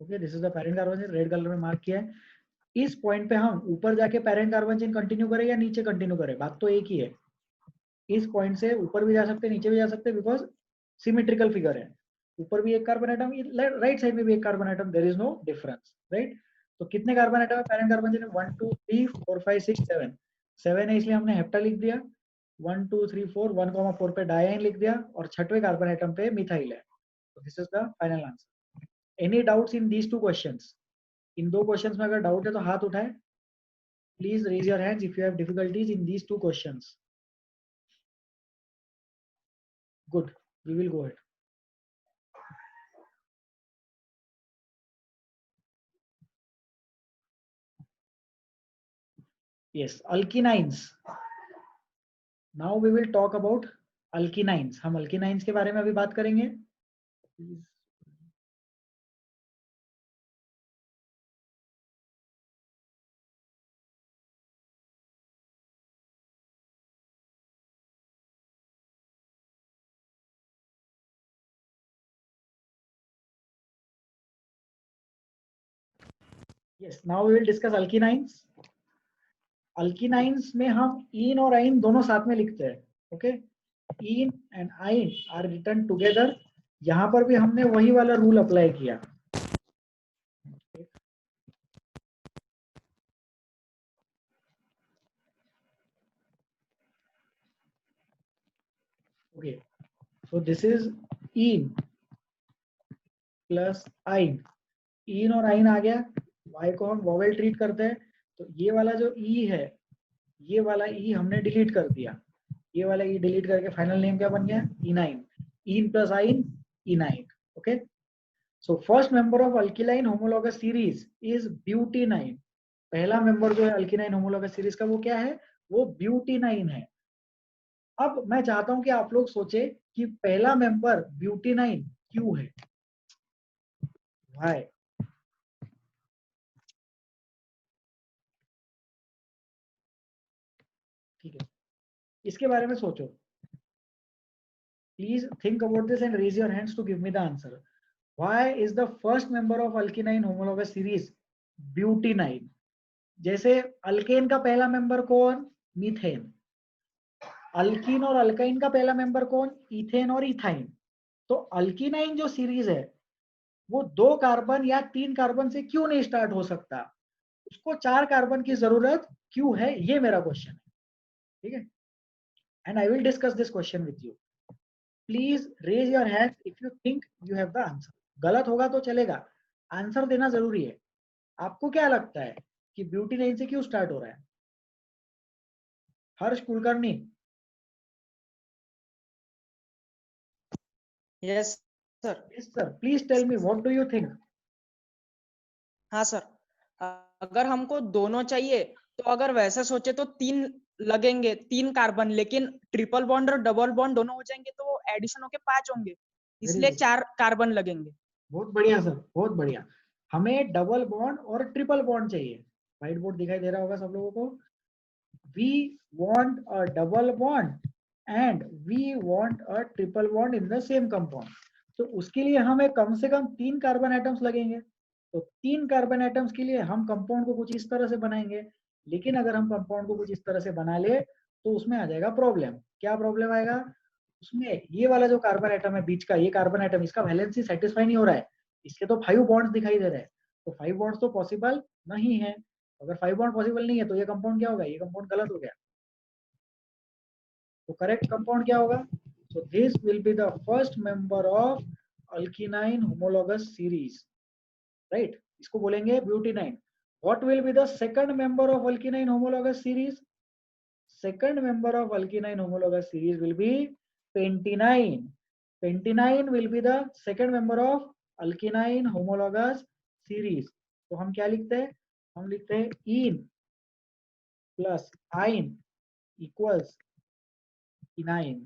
Okay, this is the parent carbon chain, red colour में मार्क किया है। इस पॉइंट पे हम ऊपर जाके पेरेंट कार्बन चेन कंटिन्यू करें या नीचे कंटिन्यू करें, बात तो एक ही है। इस पॉइंट से ऊपर भी जा सकते हैं, नीचे भी जा सकते हैं, बिकॉज सिमेट्रिकल फिगर है। ऊपर भी एक कार्बन एटम, राइट साइड में भी एक carbon atom, there is no difference, right. तो कितने कार्बन एटम है पेरेंट कार्बन चेन? 1 2 3 4 5 6 7। 7 है इसलिए हमने हेप्टा लिख दिया। 1 2 3 4 1,4 पे डाइएन लिख दिया और छठवें कार्बन एटम पे मिथाइल है। तो this is the final answer. Any doubts in these two questions? इन दो क्वेश्चंस में अगर डाउट है तो हाथ उठाए। Please raise your hands if you have difficulties in these two questions. Good, we will go ahead. Yes, alkenines. Now we will talk about alkenines. हम alkenines के बारे में अभी बात करेंगे। Yes, now we will discuss alkenines. Alkenines में हम इन और आइन दोनों साथ में लिखते हैं। Okay, ene and yne are written together. यहाँ पर भी हमने वही वाला रूल अप्लाई किया। So this is ene plus yne, ene और आइन आ गया, y को हम वोवेल ट्रीट करते हैं, तो ये वाला जो ई है, ये वाला ई हमने डिलीट कर दिया, ये वाला ई डिलीट करके फाइनल नेम क्या बन गया, enyne, ene plus yne enyne. Okay, so first member of alkenyne homologous series is butenyne. पहला मेंबर जो है अल्किलाइन होमोलॉगस सीरीज का वो क्या है, वो ब्यूटेनाइन है. अब मैं चाहता हूं कि आप लोग सोचे कि पहला मेंबर ब्यूटेनाइन क्यों है, व्हाई. ठीक है, इसके बारे में सोचो. Please think about this and raise your hands to give me the answer. Why is the first member of alkenyne homologous series butenyne? जैसे अल्केन का पहला मेंबर कौन, मीथेन. अल्कीन और अल्काइन का पहला मेंबर कौन, इथेन और इथाइन. तो अल्किनाइन जो सीरीज है वो 2 कार्बन या 3 कार्बन से क्यों नहीं स्टार्ट हो सकता, उसको 4 कार्बन की जरूरत क्यों है, ये मेरा क्वेश्चन है. ठीक है, and I will discuss this question with you. Please raise your hand if you think you have the answer. गलत होगा तो चलेगा, आंसर देना जरूरी है. आपको क्या लगता है कि ब्यूटेनाइन से क्यों स्टार्ट हो रहा है? Harsh Kulkarni. Yes sir. Yes sir, please tell me what do you think. हाँ सर, अगर हमको दोनों चाहिए तो अगर वैसे सोचे तो 3 लगेंगे, 3 कार्बन, लेकिन ट्रिपल बॉन्ड और डबल बॉन्ड दोनों हो जाएंगे तो एडिशन होके 5 होंगे, इसलिए 4 कार्बन लगेंगे. बहुत बढ़िया सर, बहुत बढ़िया. हमें डबल बॉन्ड और ट्रिपल बॉन्ड चाहिए. व्हाइट बोर्ड दिखाई दे रहा होगा सब लोगों को. We want a double bond and we want a triple bond in the same compound. तो उसके लिए हमें कम से कम 3 कार्बन एटम्स लगेंगे. तो 3 कार्बन एटम्स के लिए हम कंपाउंड को कुछ इस तरह से बनाएंगे. लेकिन अगर हम कंपाउंड को कुछ इस तरह से बना ले तो उसमें आ जाएगा प्रॉब्लम. क्या प्रॉब्लम आएगा उसमें? ये वाला जो कार्बन एटम है बीच का, ये कार्बन एटम, इसका वैलेंसी सेटिस्फाई नहीं हो रहा है. इसके तो 5 बॉन्ड्स दिखाई दे रहे हैं, तो 5 बॉन्ड्स तो पॉसिबल नहीं है. अगर 5 बॉन्ड पॉसिबल नहीं है तो ये कंपाउंड क्या होगा, ये कंपाउंड गलत हो गया. तो करेक्ट कंपाउंड क्या होगा? So this will be the first member of alkenyne homologous series, right. इसको बोलेंगे ब्यूटेनाइन. What will be the second member of alkyne homologous series? Second member of alkyne homologous series will be pentenine. Pentenine will be the second member of alkyne homologous series. तो हम क्या लिखते हैं? हम लिखते हैं इन प्लस आइन इक्वल्स इनाइन.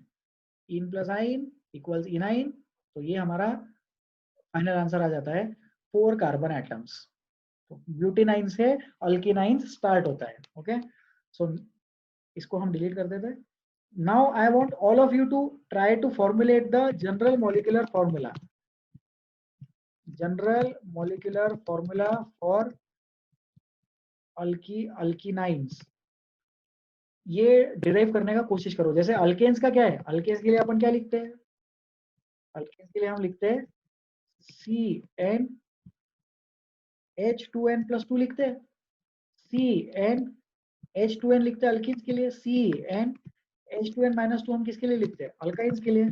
इन प्लस आइन इक्वल्स इनाइन. तो ये हमारा फाइनल आंसर आ जाता है 4 कार्बन एटम्स. ब्यूटेनाइन से अल्किनाइन स्टार्ट होता है. ओके, सो इसको हम डिलीट कर देते हैं. Now I want all of you to try to formulate the general molecular formula. General molecular formula for alkenynes. ये डिराइव करने का कोशिश करो. जैसे अल्केन्स का क्या है, अल्केन्स के लिए अपन क्या लिखते हैं? अल्केन्स के लिए हम लिखते हैं CN H2N + 2 लिखते हैं. CN H2N लिखते हैं अल्कीन्स के लिए. CN H2N - 2 हम किसके लिए लिखते हैं? अल्काइंस के लिए.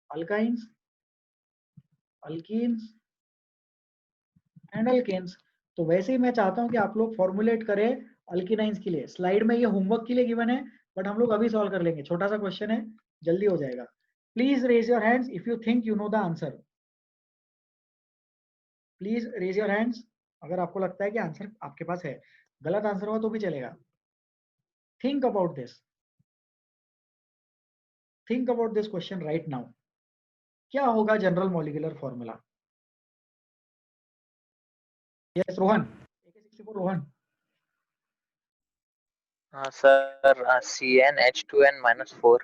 Alkynes, alkenes and alkanes. तो वैसे ही मैं चाहता हूं कि आप लोग फॉर्मुलेट करें अल्किनाइंस के लिए. स्लाइड में ये होमवर्क के लिए गिवन है, बट हम लोग अभी सॉल्व कर लेंगे. छोटा सा क्वेश्चन है, जल्दी हो जाएगा. Please raise your hands if you think you know the answer. Please raise your hands अगर आपको लगता है कि आंसर आपके पास है. गलत आंसर हुआ तो भी चलेगा. Think about this. Think about this question right now. क्या होगा general molecular formula? Yes Rohan, AK64 Rohan. हाँ सर, CnH2n - 4.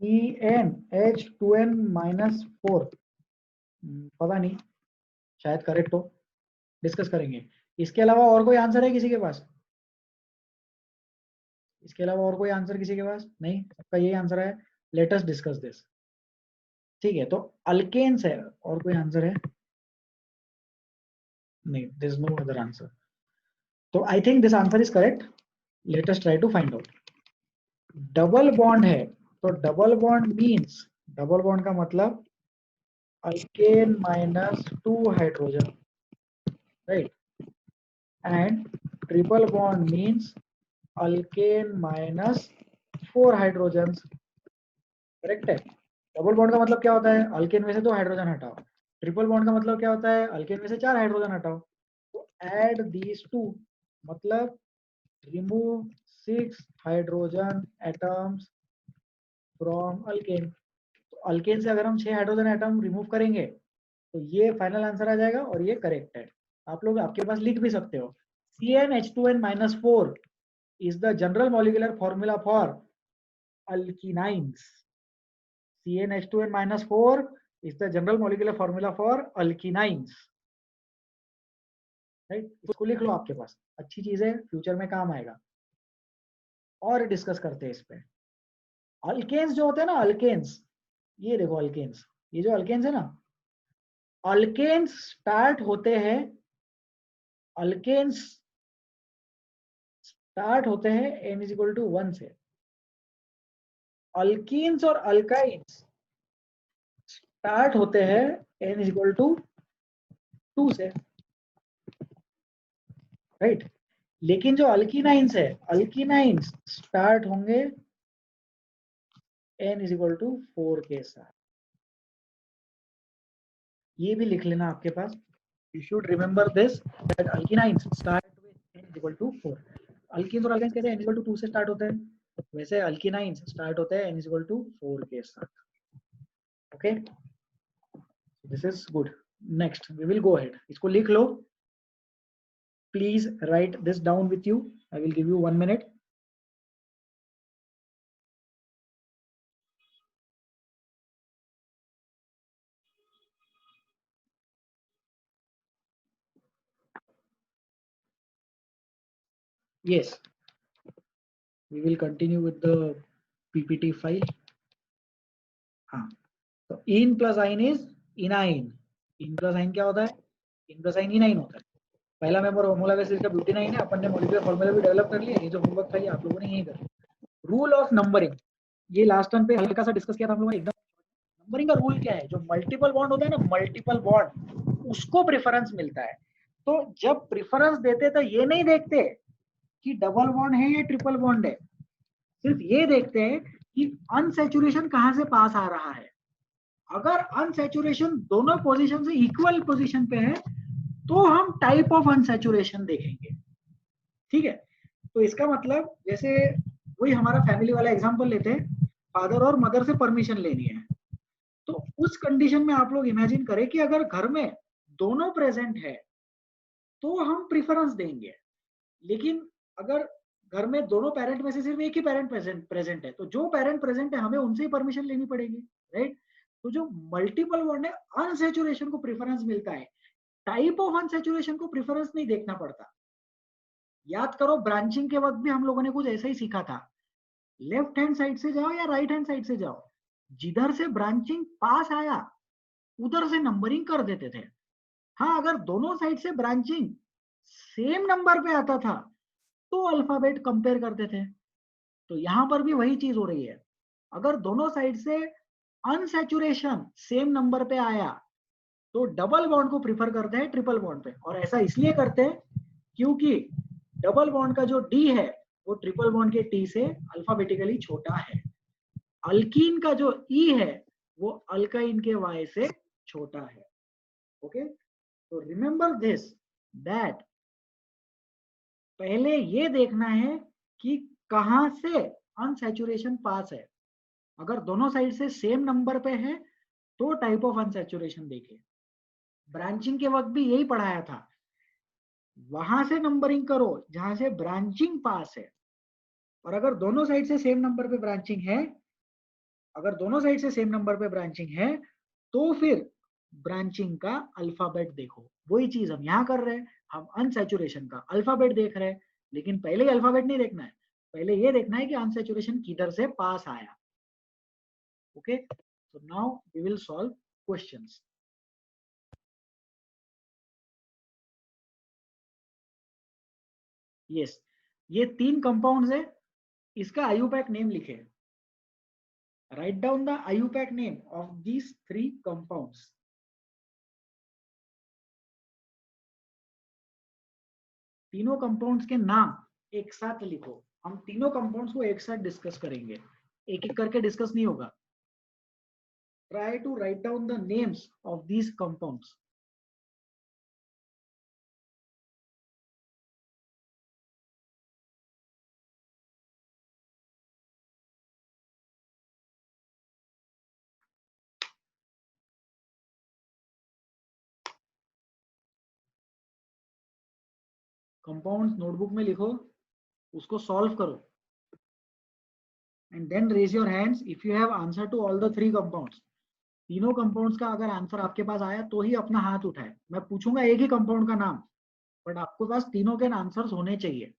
CnH2n - 4. पता नहीं, शायद करेक्ट हो. डिस्कस करेंगे. इसके अलावा और कोई आंसर है किसी के पास? इसके अलावा और कोई आंसर किसी के पास नहीं? सबका यही आंसर है. Let us discuss this. ठीक है, तो अल्केन्स है. और कोई आंसर है? नहीं, there is no other answer. तो I think this answer is correct. Let us try to find out. Double bond है तो double bond means double bond का मतलब alkane minus 2 hydrogen, right, and triple bond means alkane minus 4 hydrogen, correct है। Double bond का मतलब क्या होता है, अल्केन में से 2 हाइड्रोजन हटाओ। ट्रिपल बॉन्ड का मतलब क्या होता है, अल्केन में से 4 हाइड्रोजन हटाओ। तो ऐड दीज टू मतलब remove 6 hydrogen atoms from alkane. तो अल्केन से अगर हम 6 हाइड्रोजन एटम रिमूव करेंगे तो ये फाइनल आंसर आ जाएगा और ये करेक्ट है। आप लोग आपके पास लिख भी सकते हो, CnH2n-4 is the general molecular formula for alkenines. CnH2n-4 is the general molecular formula for alkenines, right. इसको लिख लो आपके पास, अच्छी चीज है, फ्यूचर में काम आएगा। और डिस्कस करते हैं इस पे। अल्केन्स जो होते हैं ना, अल्केन्स, ये देखो अल्केन्स, ये जो अल्केन्स है ना, अल्केन्स स्टार्ट होते हैं, अल्केन्स स्टार्ट होते हैं n=1 से। अल्कीन्स और अल्काइन्स स्टार्ट होते हैं n=2 से, राइट। लेकिन जो अल्कीनाइंस है, अल्कीनाइंस स्टार्ट होंगे n=4 के साथ। ये भी लिख लेना आपके पास, you should remember this that alkenynes start with n=4। Alkenes और अल्काइंस कैसे n=2 से स्टार्ट होते हैं, वैसे अल्कीनाइंस स्टार्ट होते हैं n=4 के साथ। Okay, this is good. Next we will go ahead, इसको लिख लो। Please write this down with you, I will give you 1 minute. Yes, we will continue with the PPT file. हाँ, तो ene plus yne is enyne. Ene plus yne क्या होता है, इन plus yne इनाइन होता है। पहला मेंबर होमोलॉगस एसिड का ब्यूटेनाइन है। अपन ने मॉलिक्यूलर फार्मूला भी डेवलप कर लिया, ये जो होमवर्क था ये आप लोगों ने यही कर लिया। रूल ऑफ नंबरिंग, ये लास्ट टाइम पे हल्का सा डिस्कस किया था हम लोगों ने एकदम। नंबरिंग का रूल क्या है, जो मल्टीपल बॉन्ड होता है ना, मल्टीपल बॉन्ड, उसको प्रेफरेंस मिलता है। तो जब प्रेफरेंस देते तो ये नहीं देखते कि डबल बॉन्ड है या ट्रिपल बॉन्ड है, सिर्फ ये देखते हैं कि अनसैचुरेशन कहां से पास आ रहा है। अगर अनसैचुरेशन दोनों पोजीशन से इक्वल पोजीशन पे है तो हम टाइप ऑफ अनसैचुरेशन देखेंगे, ठीक है। तो इसका मतलब जैसे वही हमारा फैमिली वाला एग्जांपल लेते हैं, फादर और मदर से परमिशन लेनी है, तो उस कंडीशन में आप लोग इमेजिन करें कि अगर घर में दोनों प्रेजेंट है तो हम प्रेफरेंस देंगे। लेकिन अगर घर में दोनों पेरेंट में से सिर्फ एक ही पेरेंट प्रेजेंट है तो जो पेरेंट प्रेजेंट है हमें उनसे ही परमिशन लेनी पड़ेगी, राइट। तो जो मल्टीपल बॉन्ड है अनसैचुरेशन को प्रेफरेंस मिलता है, टाइप ऑफ अनसैचुरेशन को प्रेफरेंस नहीं देखना पड़ता। याद करो ब्रांचिंग के वक्त भी हम लोगों ने कुछ ऐसा ही सीखा था, लेफ्ट हैंड साइड से जाओ या राइट हैंड साइड से जाओ, जिधर से ब्रांचिंग पास आया उधर से नंबरिंग कर देते थे। हाँ, अगर दोनों साइड से ब्रांचिंग सेम नंबर पे आता था तो अल्फाबेट कंपेयर करते थे। तो यहां पर भी वही चीज हो रही है, अगर दोनों साइड से अनसैचुरेशन सेम नंबर पे आया तो डबल बॉन्ड को प्रिफर करते हैं ट्रिपल बॉन्ड पे। और ऐसा इसलिए करते हैं क्योंकि डबल बॉन्ड का जो डी है वो ट्रिपल बॉन्ड के टी से अल्फाबेटिकली छोटा है, अल्कीन का जो ई है वो अल्काइन के वाई से छोटा है। ओके, तो रिमेंबर दिस दैट पहले ये देखना है कि कहां से अनसैचुरेशन पास है। अगर दोनों साइड से सेम नंबर पे है तो टाइप ऑफ अनसैचुरेशन देखे। ब्रांचिंग के वक्त भी यही पढ़ाया था, वहां से नंबरिंग करो जहां से ब्रांचिंग पास है। और अगर दोनों साइड से सेम नंबर पे ब्रांचिंग है, अगर दोनों साइड से सेम नंबर पे ब्रांचिंग है तो फिर ब्रांचिंग का अल्फाबेट देखो। वही चीज हम यहाँ कर रहे हैं, हम अनसैचुरेशन का अल्फाबेट देख रहे हैं, लेकिन पहले ही अल्फाबेट नहीं देखना है, पहले ये देखना है कि अनसैचुरेशन किधर से पास आया। Okay, so now we will solve questions. Yes, ये 3 कंपाउंड्स है, इसका आयुपैक नेम लिखे। Write down the IUPAC name of these 3 compounds. तीनों कंपाउंड्स के नाम एक साथ लिखो। हम तीनों कंपाउंड्स को एक साथ डिस्कस करेंगे, एक एक करके डिस्कस नहीं होगा। Try to write down the names of these compounds. Compounds notebook में लिखो, उसको सॉल्व करो, and then raise your hands if you have answer to all the 3 compounds. तीनों कंपाउंड्स का अगर आंसर आपके पास आया तो ही अपना हाथ उठाए। मैं पूछूंगा एक ही कंपाउंड का नाम, बट आपके पास तीनों के आंसर्स होने चाहिए।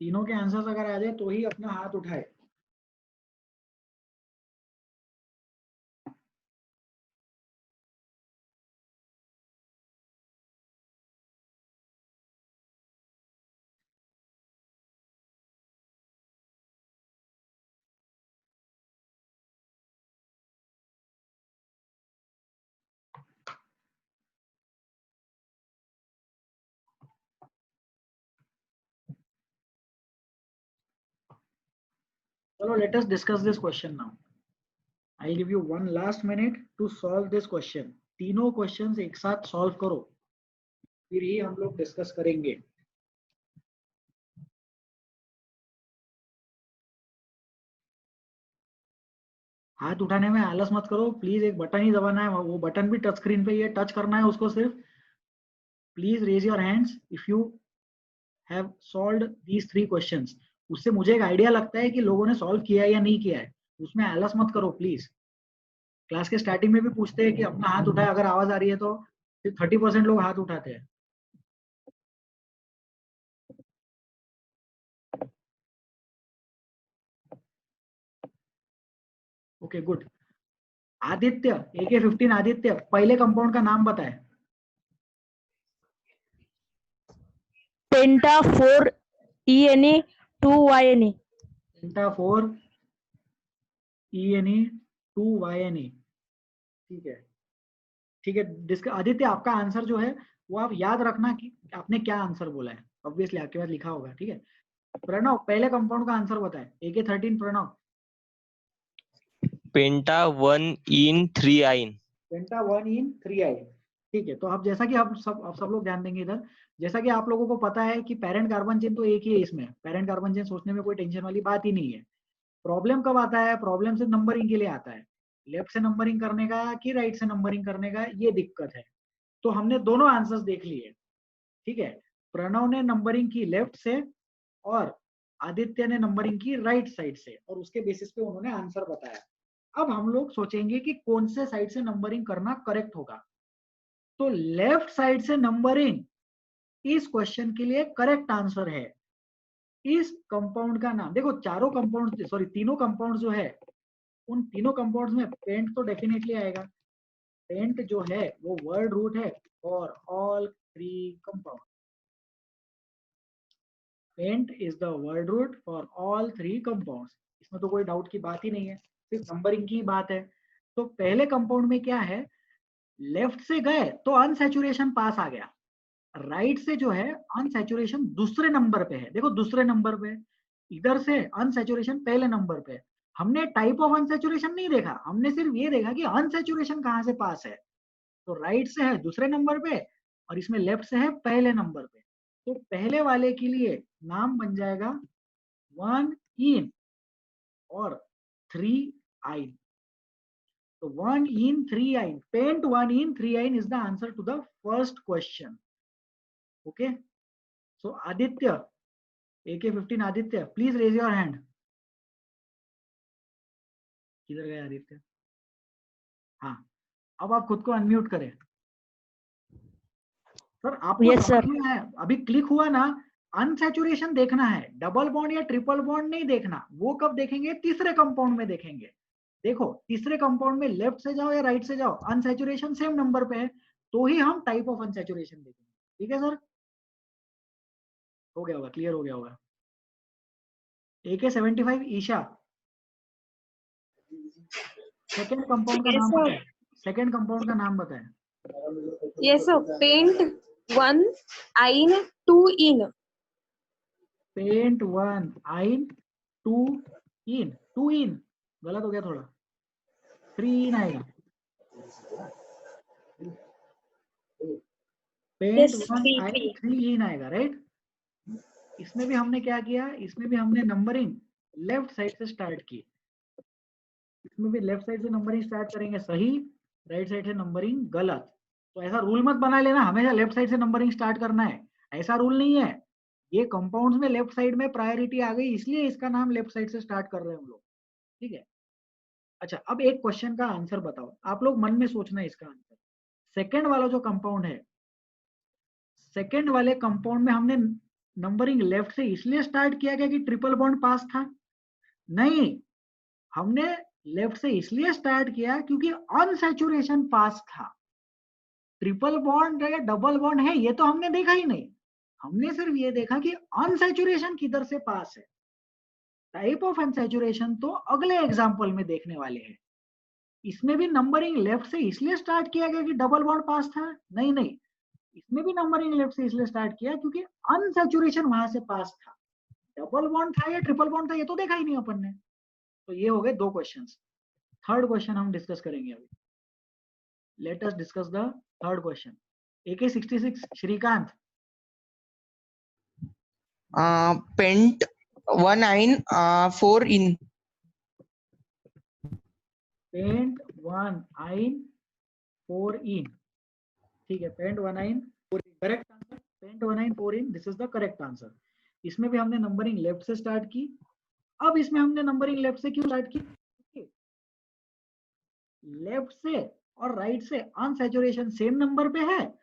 तीनों के आंसर्स अगर आ जाए तो ही अपना हाथ उठाए। चलो, let us discuss this question now. I'll give you one last minute to solve this question. तीनों क्वेश्चंस एक साथ सॉल्व करो, फिर ही हम लोग डिस्कस करेंगे। हाथ उठाने में आलस मत करो प्लीज, एक बटन ही दबाना है, वो बटन भी टच स्क्रीन पे ही है, टच करना है उसको सिर्फ। Please raise your hands if you have solved these 3 questions. उससे मुझे एक आइडिया लगता है कि लोगों ने सॉल्व किया है या नहीं किया है। उसमें आलस मत करो प्लीज। क्लास के स्टार्टिंग में भी पूछते हैं कि अपना हाथ उठाए, अगर आवाज आ रही है तो सिर्फ 30% लोग हाथ उठाते हैं। Okay good. Aditya, AK-15 Aditya, पहले कंपाउंड का नाम बताए। पेंटा 4 ENE 2 YNE। पेंटा 4 ENE 2 YNE। ठीक है, ठीक है। आदित्य, आपका आंसर जो है वो आप याद रखना कि आपने क्या आंसर बोला है। ऑब्वियसली आपके पास लिखा होगा, ठीक है। प्रणव, पहले कंपाउंड का आंसर बताए। AK-13 प्रणव। पेंटा 1 इन 3 आइन। पेंटा 1 इन 3 आइन। ठीक है, तो अब जैसा कि आप सब लोग ध्यान देंगे इधर, जैसा कि आप लोगों को पता है कि पेरेंट कार्बन चेन तो एक ही है, इसमें पेरेंट कार्बन चेन सोचने में कोई टेंशन वाली बात ही नहीं है। प्रॉब्लम कब आता है? प्रॉब्लम से नंबरिंग के लिए आता है। लेफ्ट से नंबरिंग करने का कि राइट से नंबरिंग करने का, ये दिक्कत है। तो हमने दोनों आंसर्स देख लिए, ठीक है। प्रणव ने नंबरिंग की लेफ्ट से और आदित्य ने नंबरिंग की राइट साइड से, और उसके बेसिस पे उन्होंने आंसर बताया। अब हम लोग सोचेंगे कि कौन से साइड से नंबरिंग करना करेक्ट होगा। तो लेफ्ट साइड से नंबरिंग इस क्वेश्चन के लिए करेक्ट आंसर है। इस कंपाउंड का नाम देखो, चारों कंपाउंड, सॉरी तीनों कंपाउंड जो है, उन तीनों कंपाउंड्स में पेंट तो डेफिनेटली आएगा। पेंट जो है वो वर्ड रूट है for all 3 compound. Pent is the word root for all 3 compounds. इसमें तो कोई डाउट की बात ही नहीं है, सिर्फ नंबरिंग की बात है। तो पहले कंपाउंड में क्या है, लेफ्ट से गए तो अनसैचुरेशन पास आ गया, राइट से जो है अनसैचुरेशन दूसरे नंबर पे है। देखो दूसरे नंबर पे, इधर से अनसैचुरेशन पहले नंबर पे। हमने टाइप ऑफ अनसैचुरेशन नहीं देखा, हमने सिर्फ ये देखा कि अनसैचुरेशन कहां से पास है। तो राइट से है दूसरे नंबर पे और इसमें लेफ्ट से है पहले नंबर पे। तो पहले वाले के लिए नाम बन जाएगा 1 इन और 3 आइन। So 1 in 3 ion. Paint 1 in 3 ion is the answer to the first question. Okay. So Aditya, AK-15 Aditya, please raise your hand. किधर गए आदित्य? हाँ, अब आप खुद को अनम्यूट करें। सर आपको Yes, sir. समझ में आया? अभी क्लिक हुआ ना अनसैचुरेशन देखना है, डबल बॉन्ड या ट्रिपल बॉन्ड नहीं देखना। वो कब देखेंगे? तीसरे कंपाउंड में देखेंगे। देखो तीसरे कंपाउंड में लेफ्ट से जाओ या राइट से जाओ, अनसैचुरेशन सेम नंबर पे है, तो ही हम टाइप ऑफ अनसैचुरेशन देखेंगे। ठीक है सर, हो गया होगा, क्लियर हो गया होगा। AK-75 ईशा, सेकेंड कंपाउंड का नाम बताए, सेकेंड कंपाउंड का नाम बताए। Yes, sir. Paint 1, ine 2 in. Paint 1 आइन 2 इन, 2 इन गलत हो गया थोड़ा, 3 इन आएगा। पेंट Yes, 1 3, आइन 3. 3 इन आएगा, राइट। इसमें भी हमने क्या किया, इसमें भी हमने नंबरिंग लेफ्ट साइड से स्टार्ट की। इसमें भी लेफ्ट साइड से नंबरिंग स्टार्ट करेंगे सही, राइट साइड से नंबरिंग गलत। तो ऐसा रूल मत बना लेना हमेशा लेफ्ट साइड से नंबरिंग स्टार्ट करना है, ऐसा रूल नहीं है। ये कंपाउंड्स में लेफ्ट साइड में प्रायोरिटी आ गई, इसलिए इसका नाम लेफ्ट साइड से स्टार्ट कर रहे हैं हम लोग। ठीक है, अच्छा अब एक क्वेश्चन का आंसर बताओ, आप लोग मन में सोचना है इसका आंसर। सेकेंड वाला जो कंपाउंड है, सेकेंड वाले कंपाउंड में हमने नंबरिंग लेफ्ट से इसलिए स्टार्ट किया गया कि ट्रिपल बॉन्ड पास था? नहीं, हमने लेफ्ट से इसलिए स्टार्ट किया क्योंकि अनसैचुरेशन पास था। ट्रिपल बॉन्ड या डबल बॉन्ड है ये तो हमने देखा ही नहीं, हमने सिर्फ ये देखा कि अनसैचुरेशन किधर से पास है। टाइप ऑफ अनसैचुरेशन तो अगले एग्जांपल में देखने वाले हैं। इसमें भी नंबरिंग लेफ्ट से इसलिए स्टार्ट किया गया कि डबल बॉन्ड पास था? नहीं नहीं, इसमें भी नंबरिंग लेफ्ट से इसलिए स्टार्ट किया क्योंकि अनसैचुरेशन वहां से पास था। डबल बॉन्ड था या ट्रिपल बॉन्ड था ये तो देखा ही नहीं अपन ने। तो ये हो गए दो क्वेश्चंस। थर्ड क्वेश्चन हम डिस्कस करेंगे अभी। Let us discuss the third question. AK-66 Shrikant. Pent 1 yne 4 in. Paint 1 yne 4 इन, ठीक है, paint 1 yne 4 in correct answer. Paint 1 yne 4 ene, this is the correct answer. इसमें भी हमने नंबरिंग लेफ्ट से start की। अब इसमें हमने नंबरिंग लेफ्ट से क्यों स्टार्ट की? लेफ्ट से और राइट से अनसैचुरेशन सेम नंबर पे है,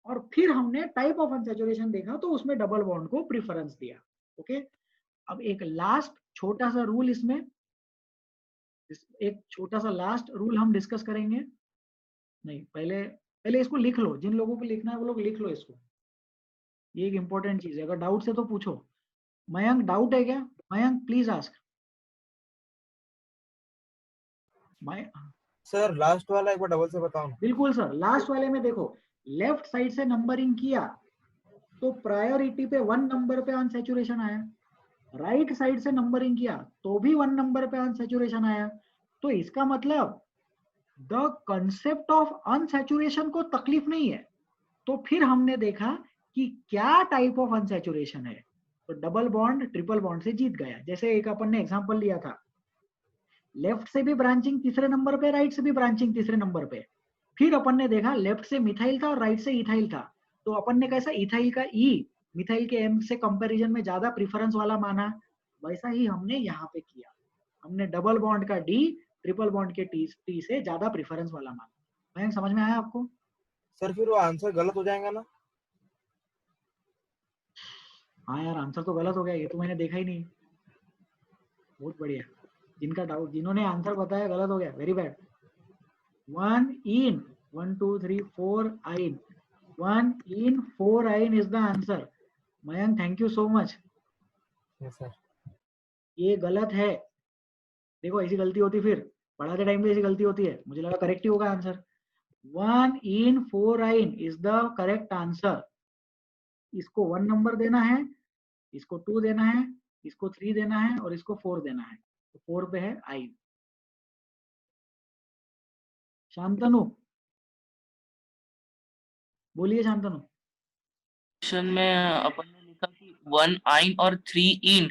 और फिर हमने टाइप ऑफ अनसैचुरेशन देखा तो उसमें डबल बॉन्ड को प्रेफरेंस दिया। ओके, अब एक लास्ट छोटा सा रूल, इसमें एक छोटा सा लास्ट रूल हम डिस्कस करेंगे। नहीं, पहले इसको लिख लो, जिन लोगों को लिखना है वो लोग लिख लो इसको, ये एक इंपॉर्टेंट चीज है। अगर डाउट है तो पूछो। मयंक डाउट है क्या? Mayank please ask. Sir last वाला एक बार डबल से बताओ। बिल्कुल सर, लास्ट वाले में देखो, लेफ्ट साइड से नंबरिंग किया तो प्रायोरिटी पे 1 नंबर पे अनसैचुरेशन आया, राइट साइड से नंबरिंग किया तो भी 1 नंबर पे अनसैचुरेशन आया। तो इसका मतलब द कंसेप्ट ऑफ अनसैचुरेशन को तकलीफ नहीं है। तो फिर हमने देखा कि क्या टाइप ऑफ अनसैचुरेशन है, तो डबल बॉन्ड ट्रिपल बॉन्ड से जीत गया। जैसे एक अपन ने एग्जांपल लिया था, लेफ्ट से भी ब्रांचिंग तीसरे नंबर पे, राइट से भी ब्रांचिंग तीसरे नंबर पे। फिर अपन ने देखा लेफ्ट से मिथाइल था और राइट से इथाइल था, तो अपन ने कैसा इथाइल का ई मिथाइल के एम से कंपैरिजन में ज्यादा प्रेफरेंस वाला माना। वैसा ही हमने यहाँ पे किया, हमने डबल बॉन्ड का डी ट्रिपल बॉन्ड के टी से ज्यादा प्रेफरेंस वाला माना। मैं समझ में आया आपको? सर फिर वो आंसर गलत हो जाएगा ना? हाँ यार, आंसर तो गलत हो गया, ये तो मैंने देखा ही नहीं। बहुत बढ़िया, जिनका डाउट, जिन्होंने आंसर बताया गलत हो गया, वेरी बैड। 1 in 1 2 3 4 आइन, 1 in 4 आइन is the answer. Mayank thank you so much. Yes sir. ये गलत है, देखो ऐसी गलती होती, फिर पढ़ाते टाइम पे ऐसी गलती होती है, मुझे लगा करेक्ट ही होगा आंसर। 1 in 4 आइन इज द करेक्ट आंसर। इसको 1 नंबर देना है, इसको 2 देना है, इसको 3 देना है और इसको 4 देना है, तो 4 पे है आइन। शांतनु बोलिए, शांतनु। क्वेश्चन में अपन ने लिखा कि 1 आइन और 3 इन,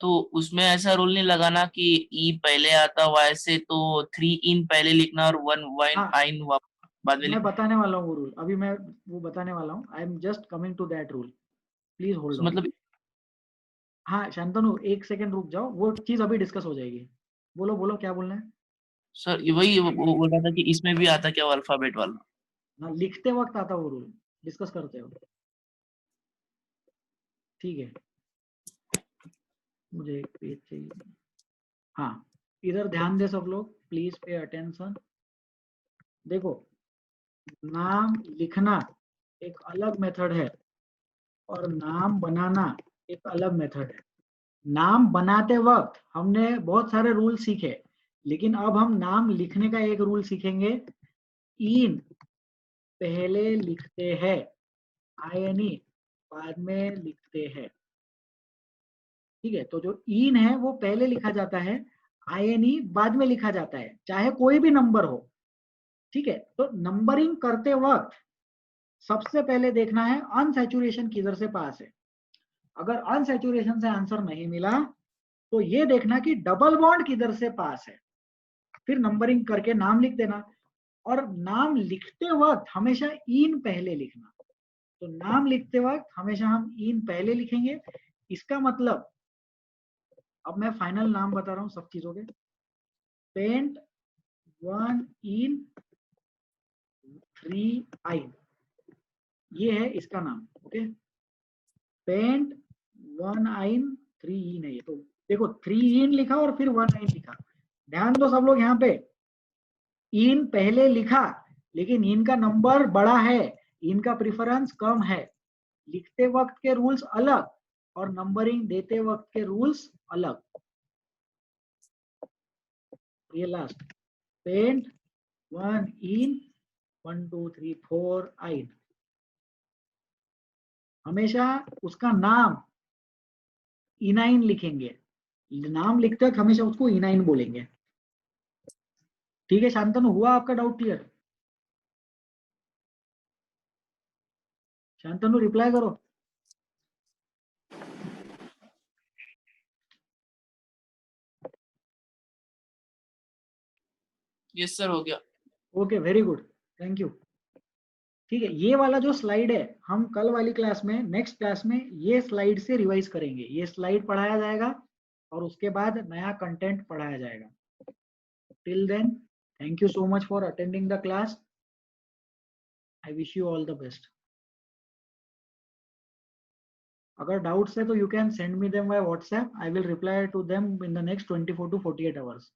तो उसमें ऐसा रूल नहीं लगाना कि ई पहले आता वाई से, तो 3 इन पहले लिखना और 1 वाइन हाँ, आइन बाद में मैं लिखना। बताने वाला हूँ वो रूल, अभी मैं वो बताने वाला हूँ। I am just coming to that rule, please hold on. मतलब हाँ शांतनु, एक सेकंड रुक जाओ, वो चीज अभी डिस्कस हो जाएगी। बोलो बोलो, क्या बोलना है? सर ये वही वो बोल रहा था कि इसमें भी आता क्या अल्फाबेट वाला? ना लिखते वक्त आता वो रूल, डिस्कस करते हो। ठीक है, मुझे एक पेज चाहिए। हाँ, इधर ध्यान दे सब लोग, प्लीज पे अटेंशन। देखो, नाम लिखना एक अलग मेथड है और नाम बनाना एक अलग मेथड है। नाम बनाते वक्त हमने बहुत सारे रूल सीखे, लेकिन अब हम नाम लिखने का एक रूल सीखेंगे। इन पहले लिखते हैं, आयनी बाद में लिखते हैं। ठीक है, तो जो इन है वो पहले लिखा जाता है, आयनी बाद में लिखा जाता है, चाहे कोई भी नंबर हो। ठीक है, तो नंबरिंग करते वक्त सबसे पहले देखना है अनसैचुरेशन किधर से पास है। अगर अनसैचुरेशन से आंसर नहीं मिला तो ये देखना कि डबल बॉन्ड किधर से पास है, फिर नंबरिंग करके नाम लिख देना। और नाम लिखते वक्त हमेशा इन पहले लिखना। तो नाम लिखते वक्त हमेशा हम इन पहले लिखेंगे। इसका मतलब, अब मैं फाइनल नाम बता रहा हूं सब चीजों के। पेंट 1 इन 3 आइन, ये है इसका नाम। ओके, पेंट 1 आइन 3 इन है ये। तो देखो 3 इन लिखा और फिर 1 आइन लिखा। ध्यान दो सब लोग, यहाँ पे इन पहले लिखा, लेकिन इन का नंबर बड़ा है, इनका प्रिफरेंस कम है। लिखते वक्त के रूल्स अलग और नंबरिंग देते वक्त के रूल्स अलग। ये लास्ट, पेंट 1 इन 1 2 3 4 आइन, हमेशा उसका नाम इनाइन लिखेंगे। नाम लिखते वक्त हमेशा उसको इनाइन बोलेंगे। ठीक है शांतनु, हुआ आपका डाउट क्लियर? शांतनु रिप्लाई करो। यस सर, हो गया। Okay, very good, thank you. ठीक है, ये वाला जो स्लाइड है हम कल वाली क्लास में, नेक्स्ट क्लास में ये स्लाइड से रिवाइज करेंगे। ये स्लाइड पढ़ाया जाएगा और उसके बाद नया कंटेंट पढ़ाया जाएगा। Till then, thank you so much for attending the class. I wish you all the best. अगर डाउट्स है तो you can send me them by WhatsApp. I will reply to them in the next 24 to 48 hours.